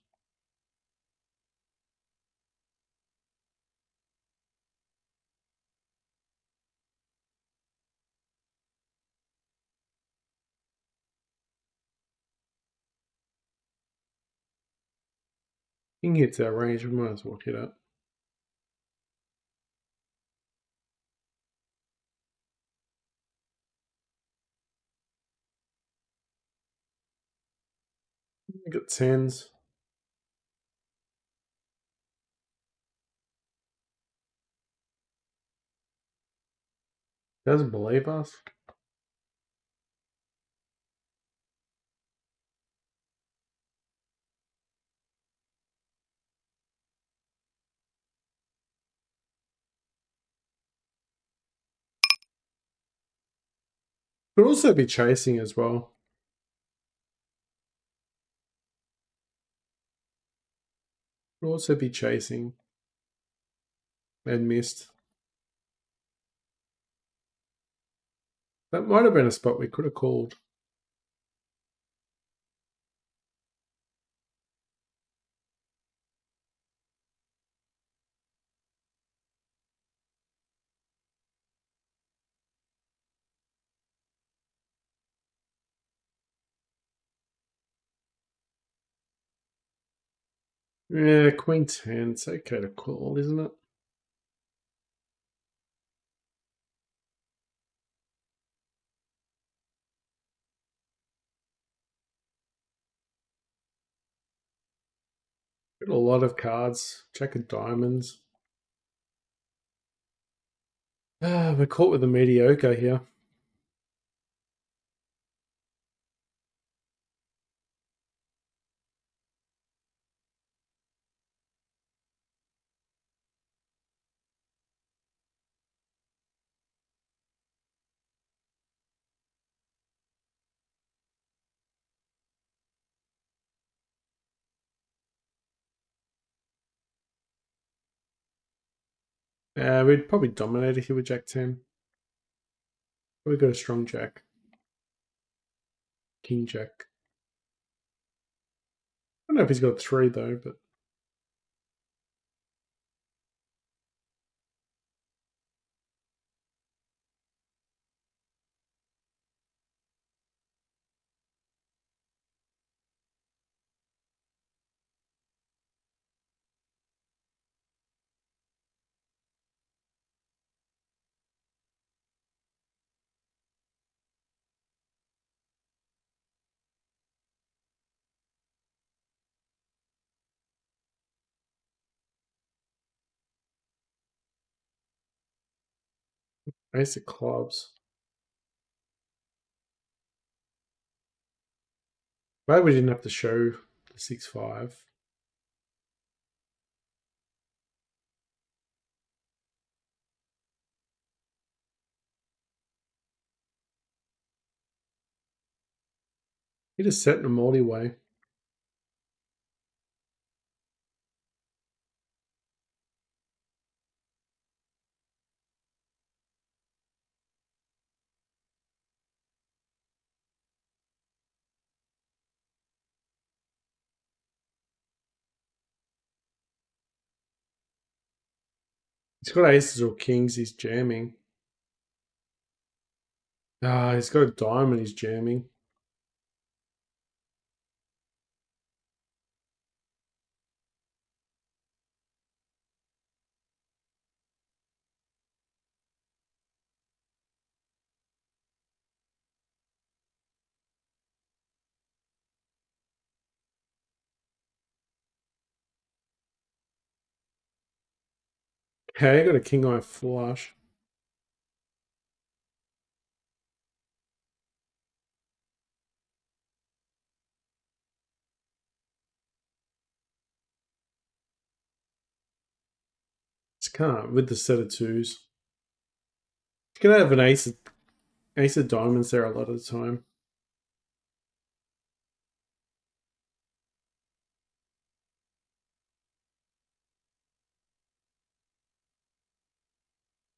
King hits our range, we might as well hit it. We got tens. Doesn't believe us. Could also be chasing as well. Could also be chasing. And missed. That might have been a spot we could have called. Yeah, queen 10. It's okay to call, isn't it? Got a lot of cards. Jack of diamonds. We're caught with a mediocre here. We'd probably dominate here with Jack 10. We've got a strong Jack. King Jack. I don't know if he's got 3 though, but ace of clubs. Glad we didn't have to show the 6-5. He just set in a multi way. He's got aces or kings, he's jamming. He's got a diamond, he's jamming. Hey, got a king eye flush. It's can't with the set of twos. He's gonna have an ace of diamonds there a lot of the time.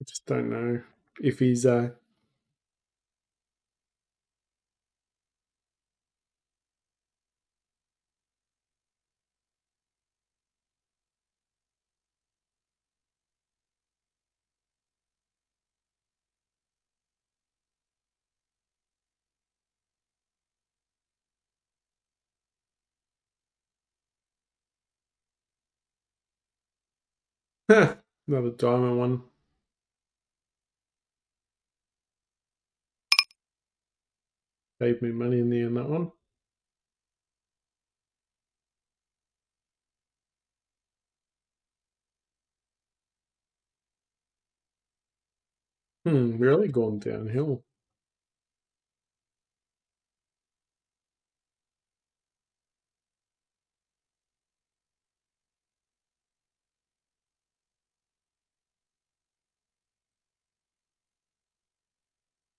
I just don't know if he's another diamond one. Saved me money in the end, that one. Really gone downhill.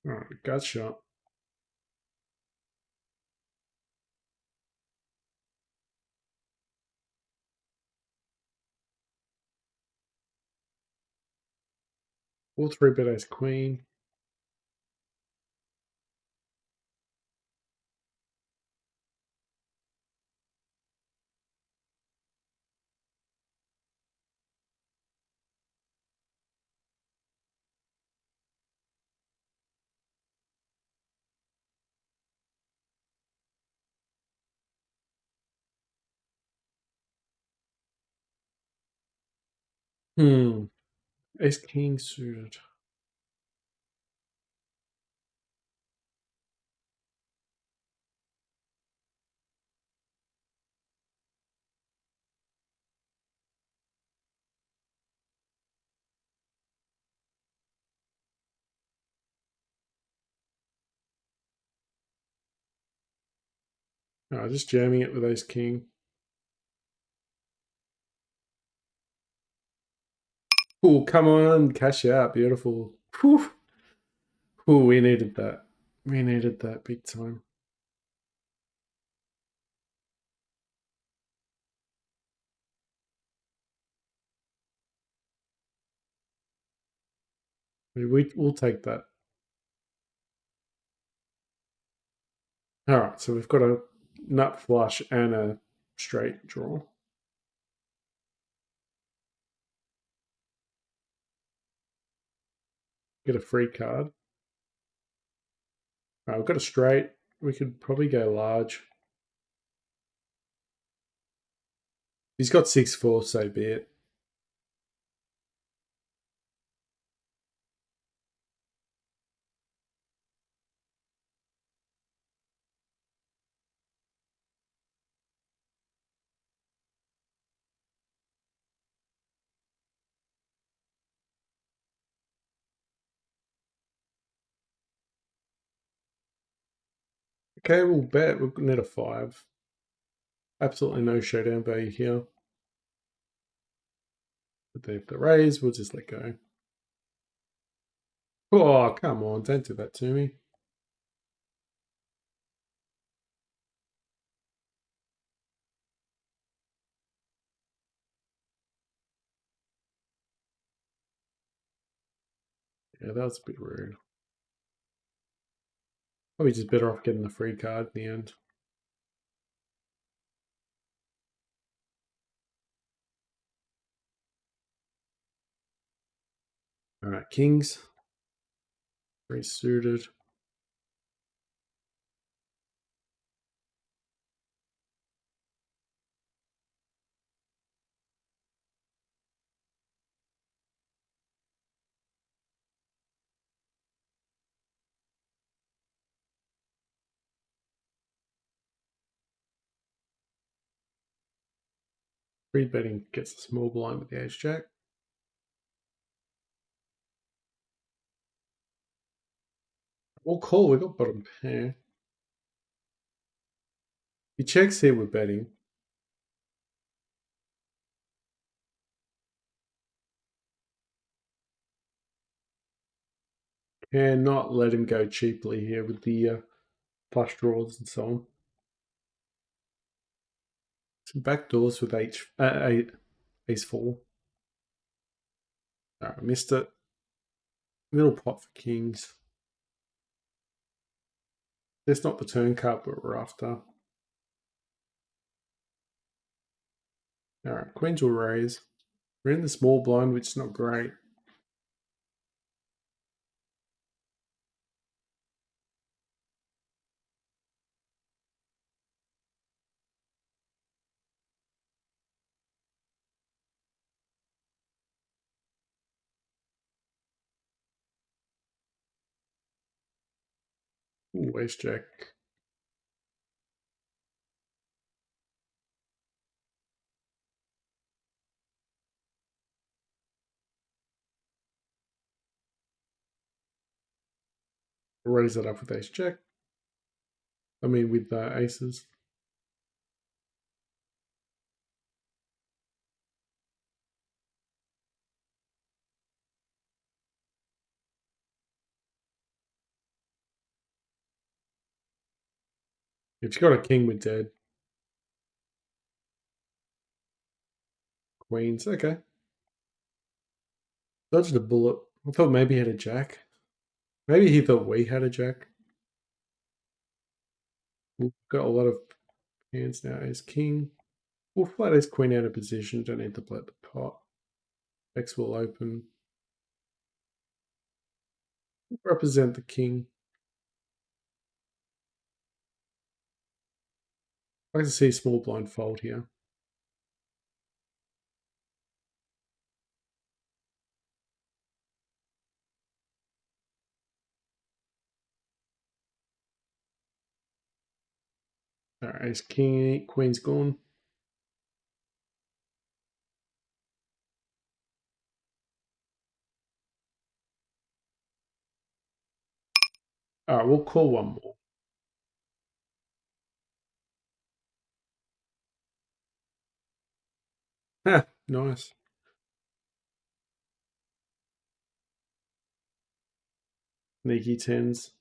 Alright, gut shot. All 3-bet ace queen. Ace king suited. Just jamming it with ace king. Oh, come on, cash out, beautiful. Whew. Oh, we needed that. We needed that big time. We'll take that. All right, so we've got a nut flush and a straight draw. Get a free card. All right, we've got a straight. We could probably go large. He's got 6-4, so be it. Okay, we'll bet. We'll net a 5. Absolutely no showdown value here. But they have the raise. We'll just let go. Oh, come on. Don't do that to me. Yeah, that was a bit rude. Probably just better off getting the free card in the end. All right, kings. Very suited. Free betting gets a small blind with the ace jack. Well, call. We got bottom pair. He checks here with betting. Cannot let him go cheaply here with the flush draws and so on. Some back doors with ace 4. I missed it. Middle pot for kings. That's not the turn card that we're after. All right, queens will raise. We're in the small blind, which is not great. Ooh, ace jack. Raise it up with ace jack. I mean, with aces. If you've got a king, we're dead. Queens, okay. Dodged a bullet. I thought maybe he had a jack. Maybe he thought we had a jack. We've got a lot of hands now. Ace king. We'll flat ace queen out of position. Don't need to play the pot. X will open. Represent the king. I like to see small blind fold here. All right, ace king, queen's gone. All right, we'll call one more. Ah, nice. Sneaky tens.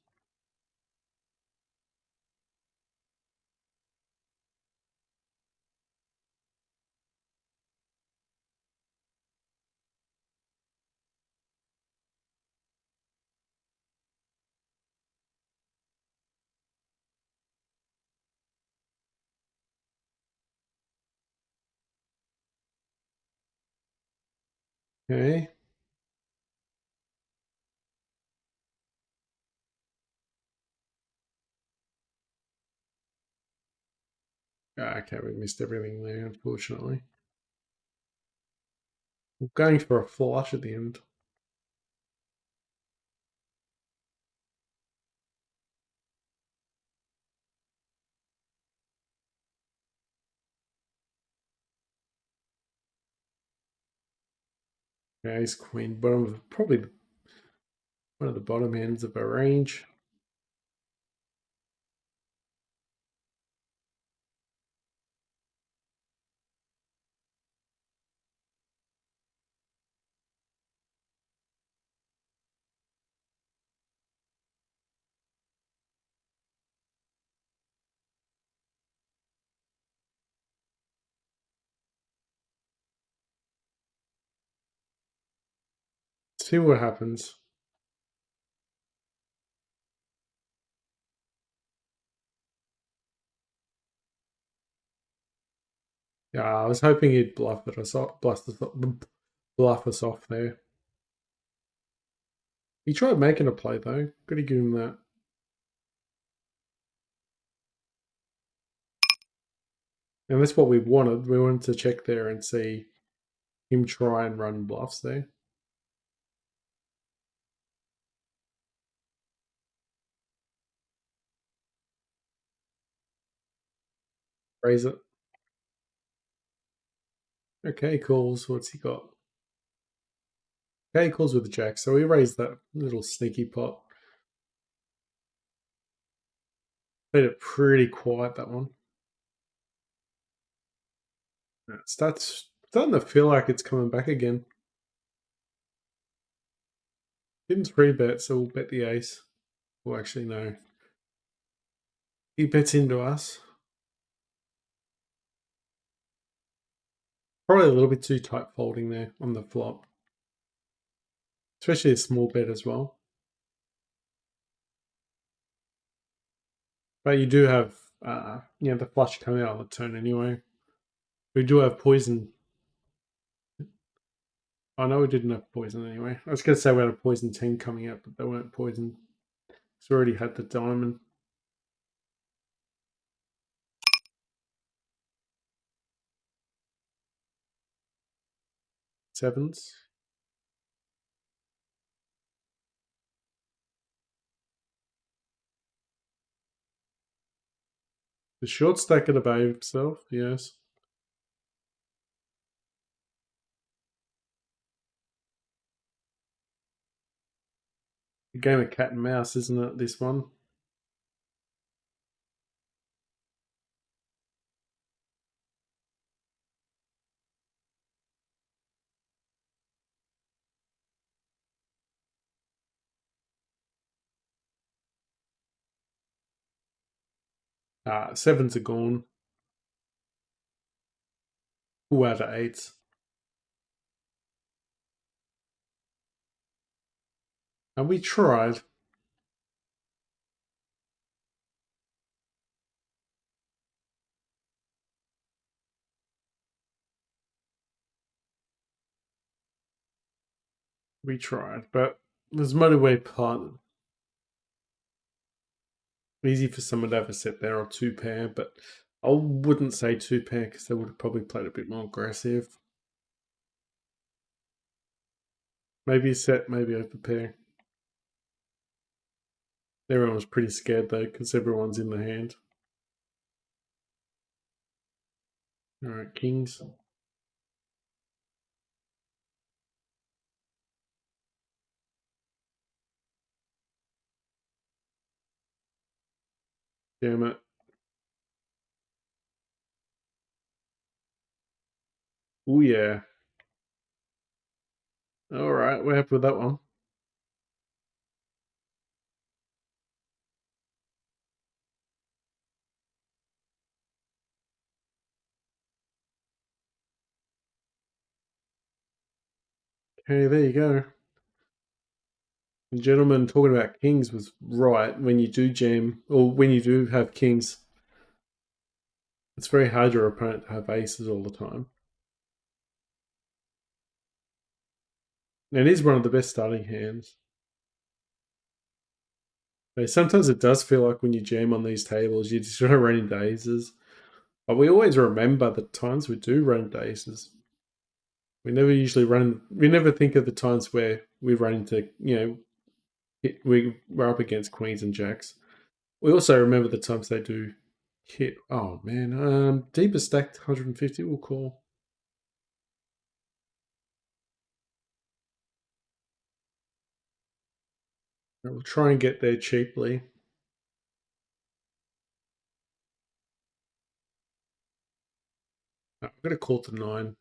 Okay. Ah, okay, we missed everything there, unfortunately. We're going for a flush at the end. Okay, ace queen, bottom of probably one of the bottom ends of our range. See what happens. Yeah, I was hoping he'd bluff us off there. He tried making a play though. Gotta give him that. And that's what we wanted. We wanted to check there and see him try and run bluffs there. Raise it. Okay, calls. What's he got? Okay, calls with the jack. So we raised that little sneaky pot. Played it pretty quiet, that one. It starting to feel like it's coming back again. Didn't three bet, so we'll bet the ace. Well, actually, no. He bets into us. Probably a little bit too tight folding there on the flop. Especially a small bet as well. But you do have, the flush coming out on the turn anyway. We do have poison. I know we didn't have poison anyway. I was going to say we had a poison team coming out, but they weren't poison. So we already had the diamond. Sevens. The short stack at the bay himself, yes. A game of cat and mouse, isn't it, this one? Sevens are gone. Who out of eights? And we tried. We tried, but there's motorway part. Easy for someone to have a set there or two pair, but I wouldn't say two pair because they would have probably played a bit more aggressive. Maybe a set, maybe over pair. Everyone was pretty scared though because everyone's in the hand. All right, kings. Damn it. Oh yeah. All right, we're happy with that one. Okay, there you go. The gentleman talking about kings was right. When you do jam, or when you do have kings, it's very hard your opponent to have aces all the time. And it is one of the best starting hands. But sometimes it does feel like when you jam on these tables, you just sort of run into aces. But we always remember the times we do run into aces. We never usually run. We never think of the times where we run into, we're up against queens and jacks. We also remember the times they do hit. Oh man, deeper stacked 150 will call. We'll try and get there cheaply. I'm gonna call to 9.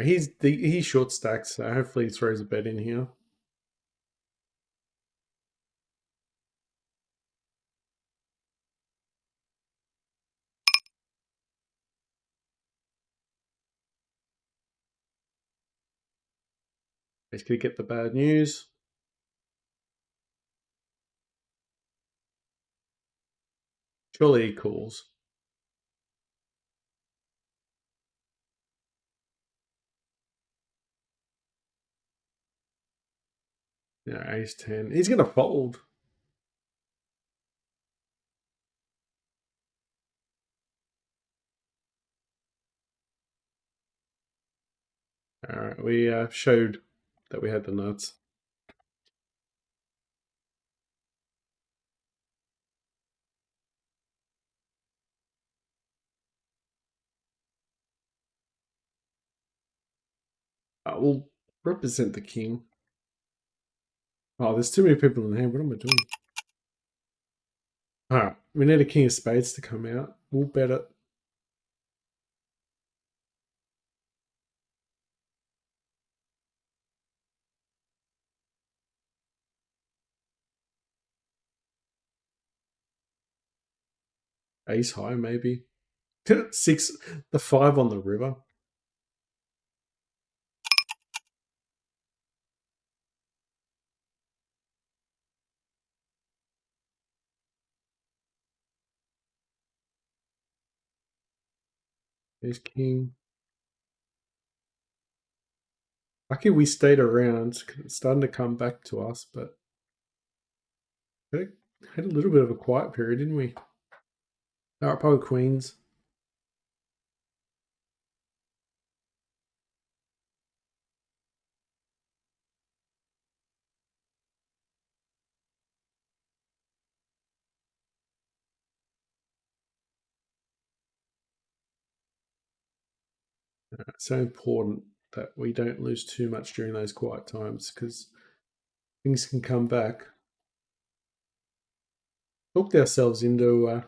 He's short stacks, so hopefully he throws a bet in here. He's gonna get the bad news. Surely he calls. Yeah, ace 10. He's gonna fold. All right, we showed that we had the nuts. We'll represent the king. Oh, there's too many people in the hand. What am I doing? All right, we need a king of spades to come out. We'll bet it. Ace high, maybe. 6, the 5 on the river. There's king. Lucky we stayed around. It's starting to come back to us, but we had a little bit of a quiet period, didn't we? All right, probably queens. It's so important that we don't lose too much during those quiet times because things can come back. Hooked ourselves into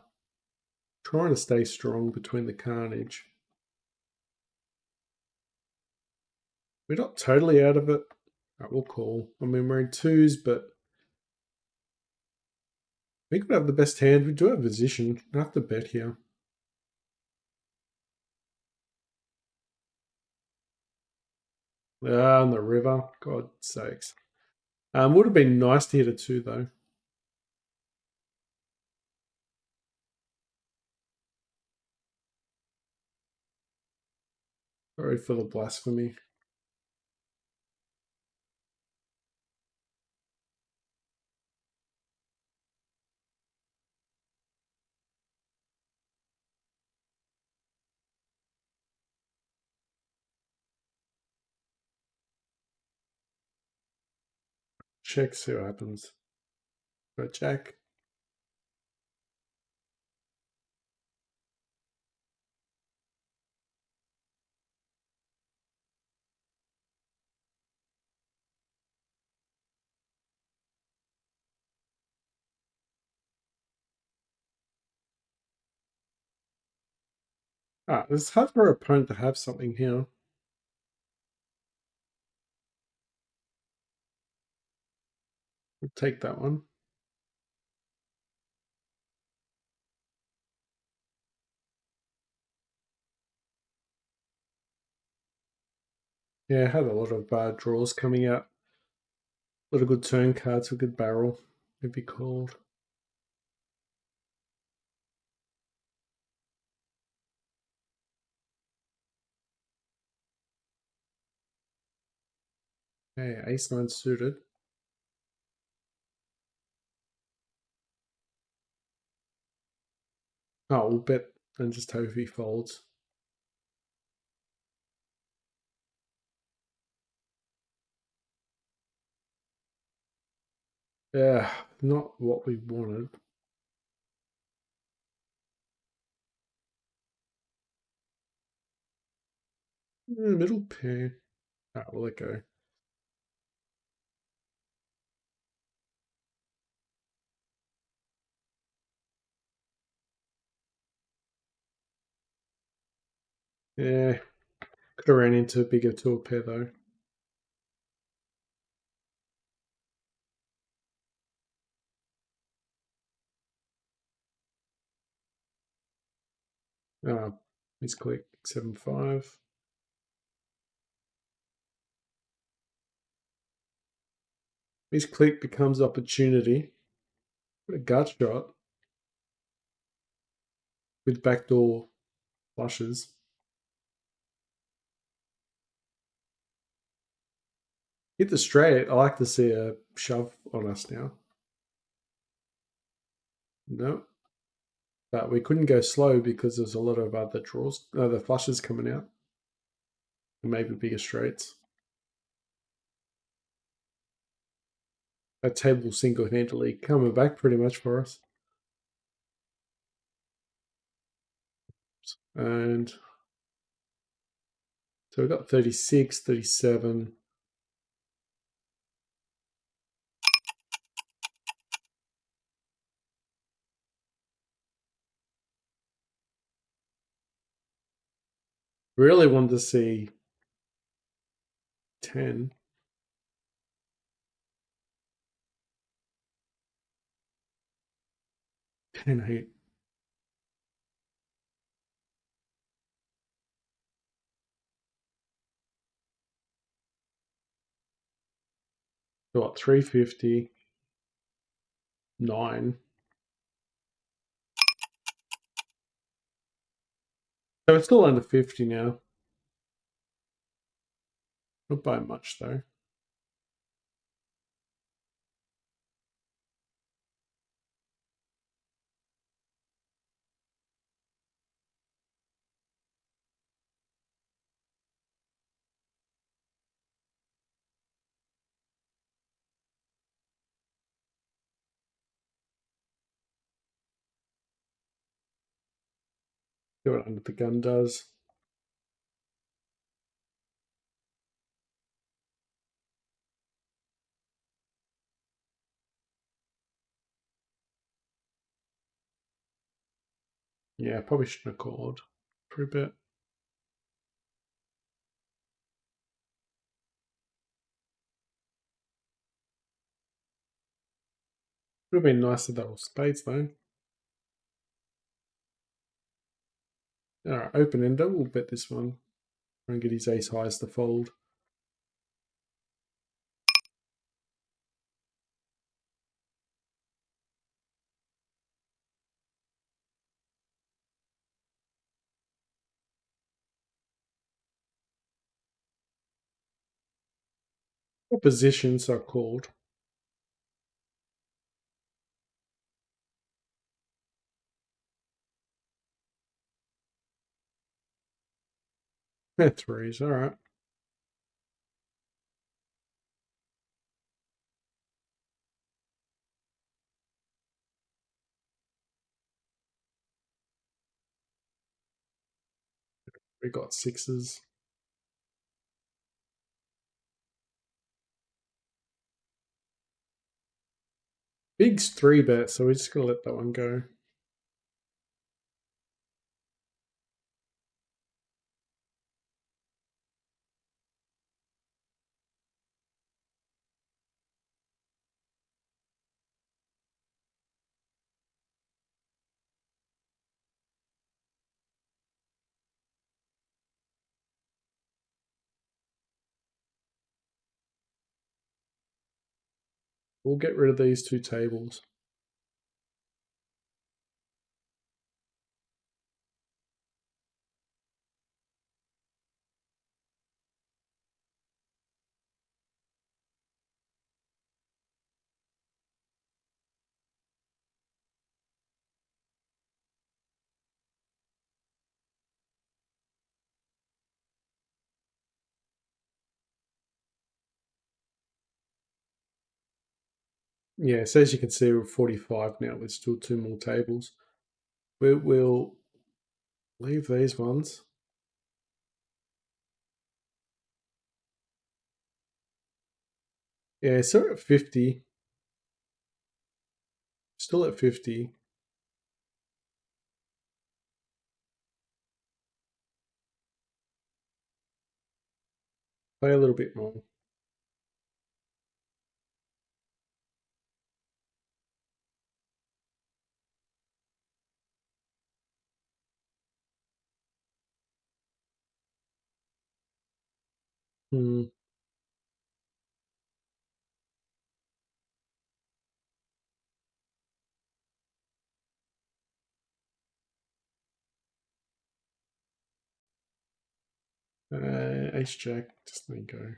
trying to stay strong between the carnage. We're not totally out of it. All right, we'll call. I mean, we're in twos, but we could have the best hand. We do have position. I have to bet here. Ah, on the river. God sakes. Would have been nice to hit a 2, though. Sorry for the blasphemy. Check, see what happens. But Jack. It's hard for our opponent to have something here. We'll take that one. Yeah, had a lot of draws coming out. A lot of good turn cards, a good barrel, it'd be called. Hey, ace nine suited. Oh, we'll bet and just hope he folds. Yeah, not what we wanted. Middle pair. We'll let go. Yeah, could have ran into a bigger tour pair though. He's click 7-5. His click becomes opportunity. What a gut shot with backdoor flushes. Hit the straight. I like to see a shove on us now. No, but we couldn't go slow because there's a lot of other draws, other flushes coming out, and maybe bigger straights. That table single-handedly coming back pretty much for us. And so we've got 36, 37. Really wanted to see 10. 10, 8. What, 350, 9. So it's still under 50 now. Not by much though. See what under the gun does. Yeah, probably shouldn't have called for a bit. Would have been nice if that was spades though. Alright, open ender. We'll bet this one. Try and get his ace highs to fold. What positions are called? Threes, alright. We got sixes. Big's 3-bet, so we're just gonna let that one go. We'll get rid of these two tables. Yeah, so as you can see, we're 45 now. There's still two more tables. We'll leave these ones. Yeah, so at 50. Still at 50. Play a little bit more. Hmm. Ace Jack, just let me go.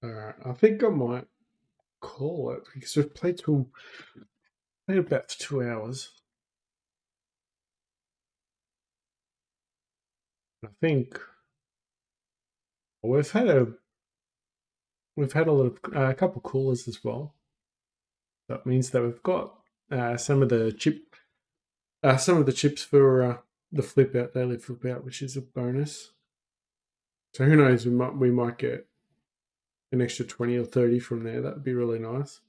All right, I think I might call it because we've played about 2 hours. I think we've had a lot of a couple of coolers as well. That means that we've got some of the chips for the flip out, daily flip out, which is a bonus. So who knows? We might get an extra 20 or 30 from there. That'd be really nice.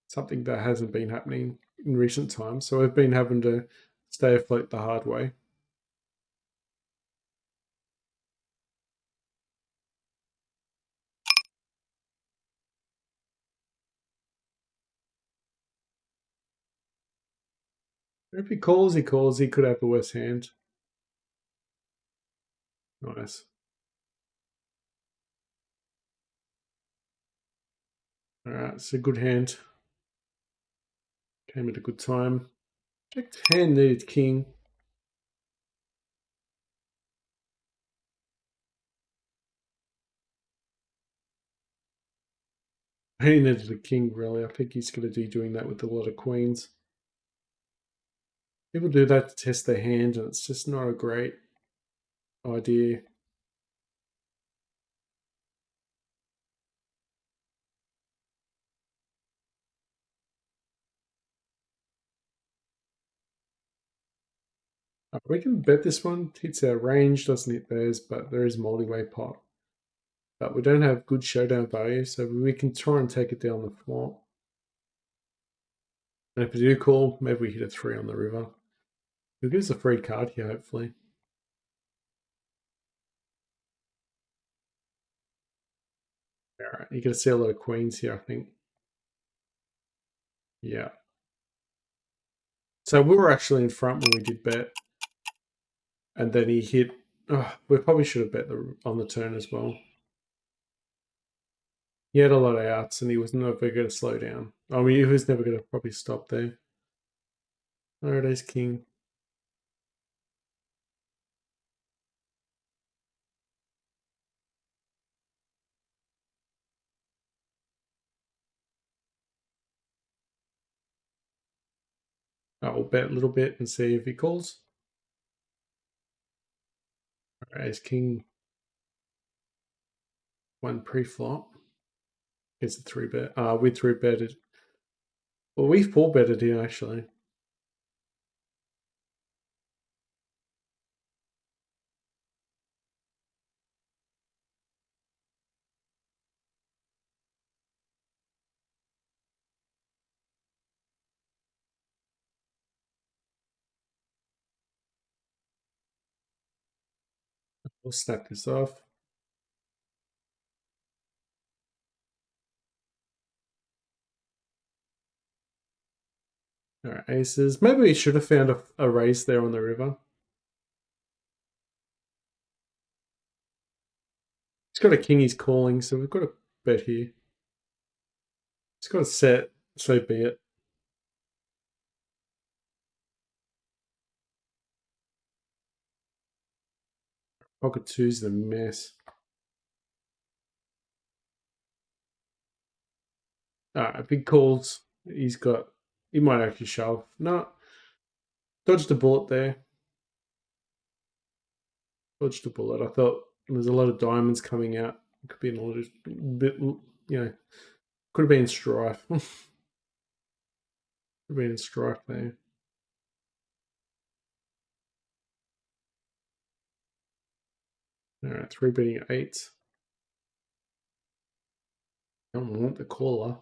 Something that hasn't been happening in recent times. So we've been having to stay afloat the hard way. If he calls, he calls. He could have the worst hand. Nice. All right, it's a good hand. Came at a good time. Checked hand needed king. He needed a king, really. I think he's going to be doing that with a lot of queens. People do that to test their hand, and it's just not a great idea. We can bet this one hits our range, doesn't hit theirs, but there is multi-way pot. But we don't have good showdown value, so we can try and take it down the flop. And if we do call, maybe we hit a 3 on the river. He'll give us a free card here, hopefully. Alright, you're going to see a lot of queens here, I think. Yeah. So we were actually in front when we did bet. And then he hit... Oh, we probably should have bet on the turn as well. He had a lot of outs and he was never going to slow down. I mean, he was never going to probably stop there. Alright, ace king. We'll bet a little bit and see if he calls. Alright, ace king. One pre-flop. It's a 3 bet. We 3 betted. Well, we four betted here actually. We'll snap this off. All right, aces. Maybe we should have found a race there on the river. He's got a king he's calling, so we've got a bet here. He's got a set, so be it. Pocket two's the mess. All right, big calls. He might actually shove. No, dodged a bullet there. Dodged a bullet. I thought there's a lot of diamonds coming out. It could be a little bit, could have been strife. Could have been strife there. All right, three betting eights. I don't want the caller.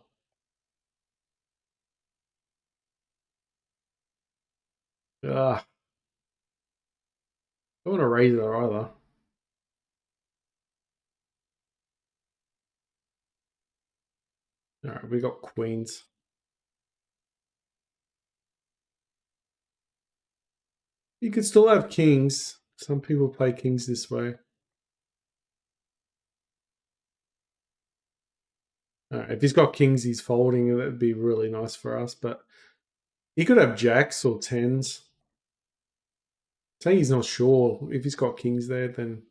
Ah, I don't want to raise it either. All right, we got queens. You could still have kings. Some people play kings this way. All right, if he's got kings, he's folding. That'd be really nice for us. But he could have jacks or tens. Saying he's not sure. If he's got kings there, then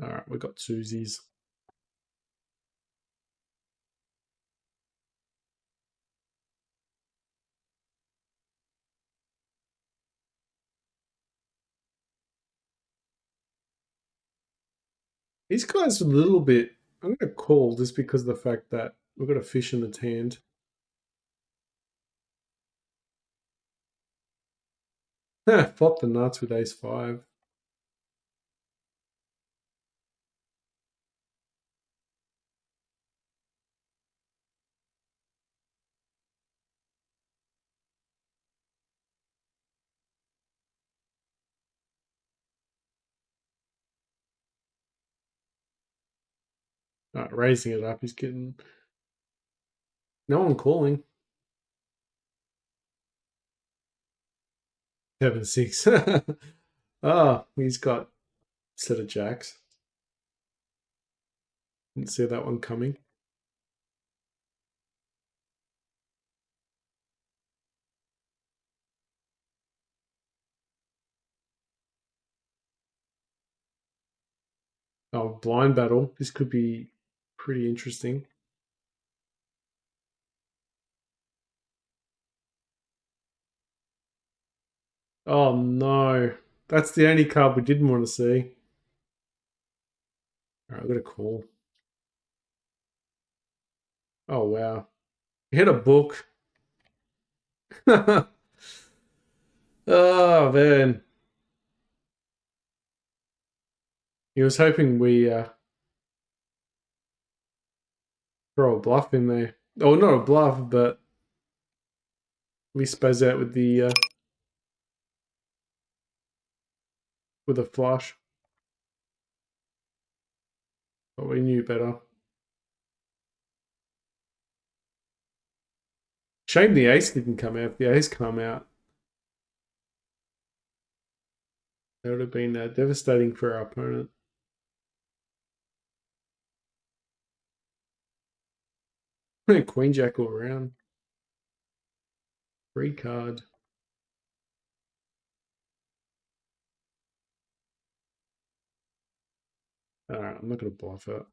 all right, we got twosies. These guys are a little bit. I'm going to call just because of the fact that we've got a fish in its hand. Flop the nuts with ace five. All right, raising it up. He's getting no one calling. 7-6. Oh, he's got a set of jacks. Didn't see that one coming. Oh, blind battle. This could be pretty interesting. Oh no. That's the only card we didn't want to see. Alright, I've got a call. Oh wow. He hit a book. Oh man. He was hoping we throw a bluff in there. Oh, not a bluff, but we spaz out with a flush. But we knew better. Shame the ace didn't come out. If the ace come out, that would have been devastating for our opponent. Queen jack all around. Free card. Alright, I'm not going to bluff it.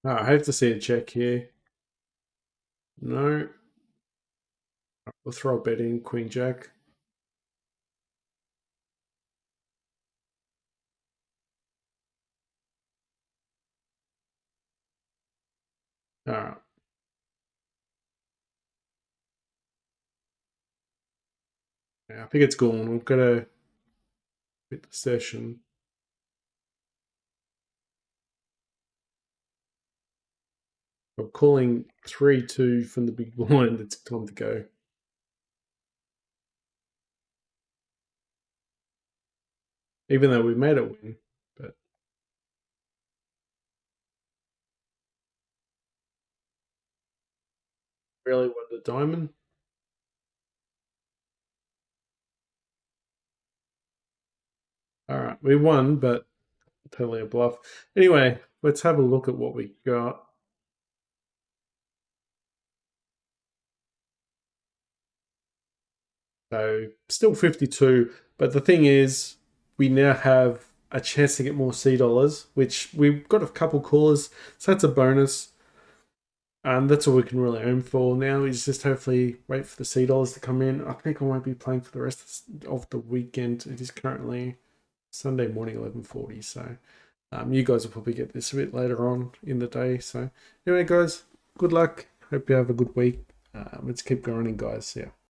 Oh, I hate to see a check here. No. We'll throw a bet in, Queen Jack. Alright. Yeah, I think it's gone. We've got to quit the session. I'm calling 3-2 from the big blind. It's time to go. Even though we made it win. But really won the diamond. Alright, we won, but totally a bluff. Anyway, let's have a look at what we got. So still 52. But the thing is, we now have a chance to get more $C, which we've got a couple callers. So that's a bonus. And that's all we can really aim for now is just hopefully wait for the $C to come in. I think I won't be playing for the rest of the weekend. It is currently Sunday morning, 11:40. So you guys will probably get this a bit later on in the day. So anyway, guys, good luck. Hope you have a good week. Let's keep grinding, guys. Yeah.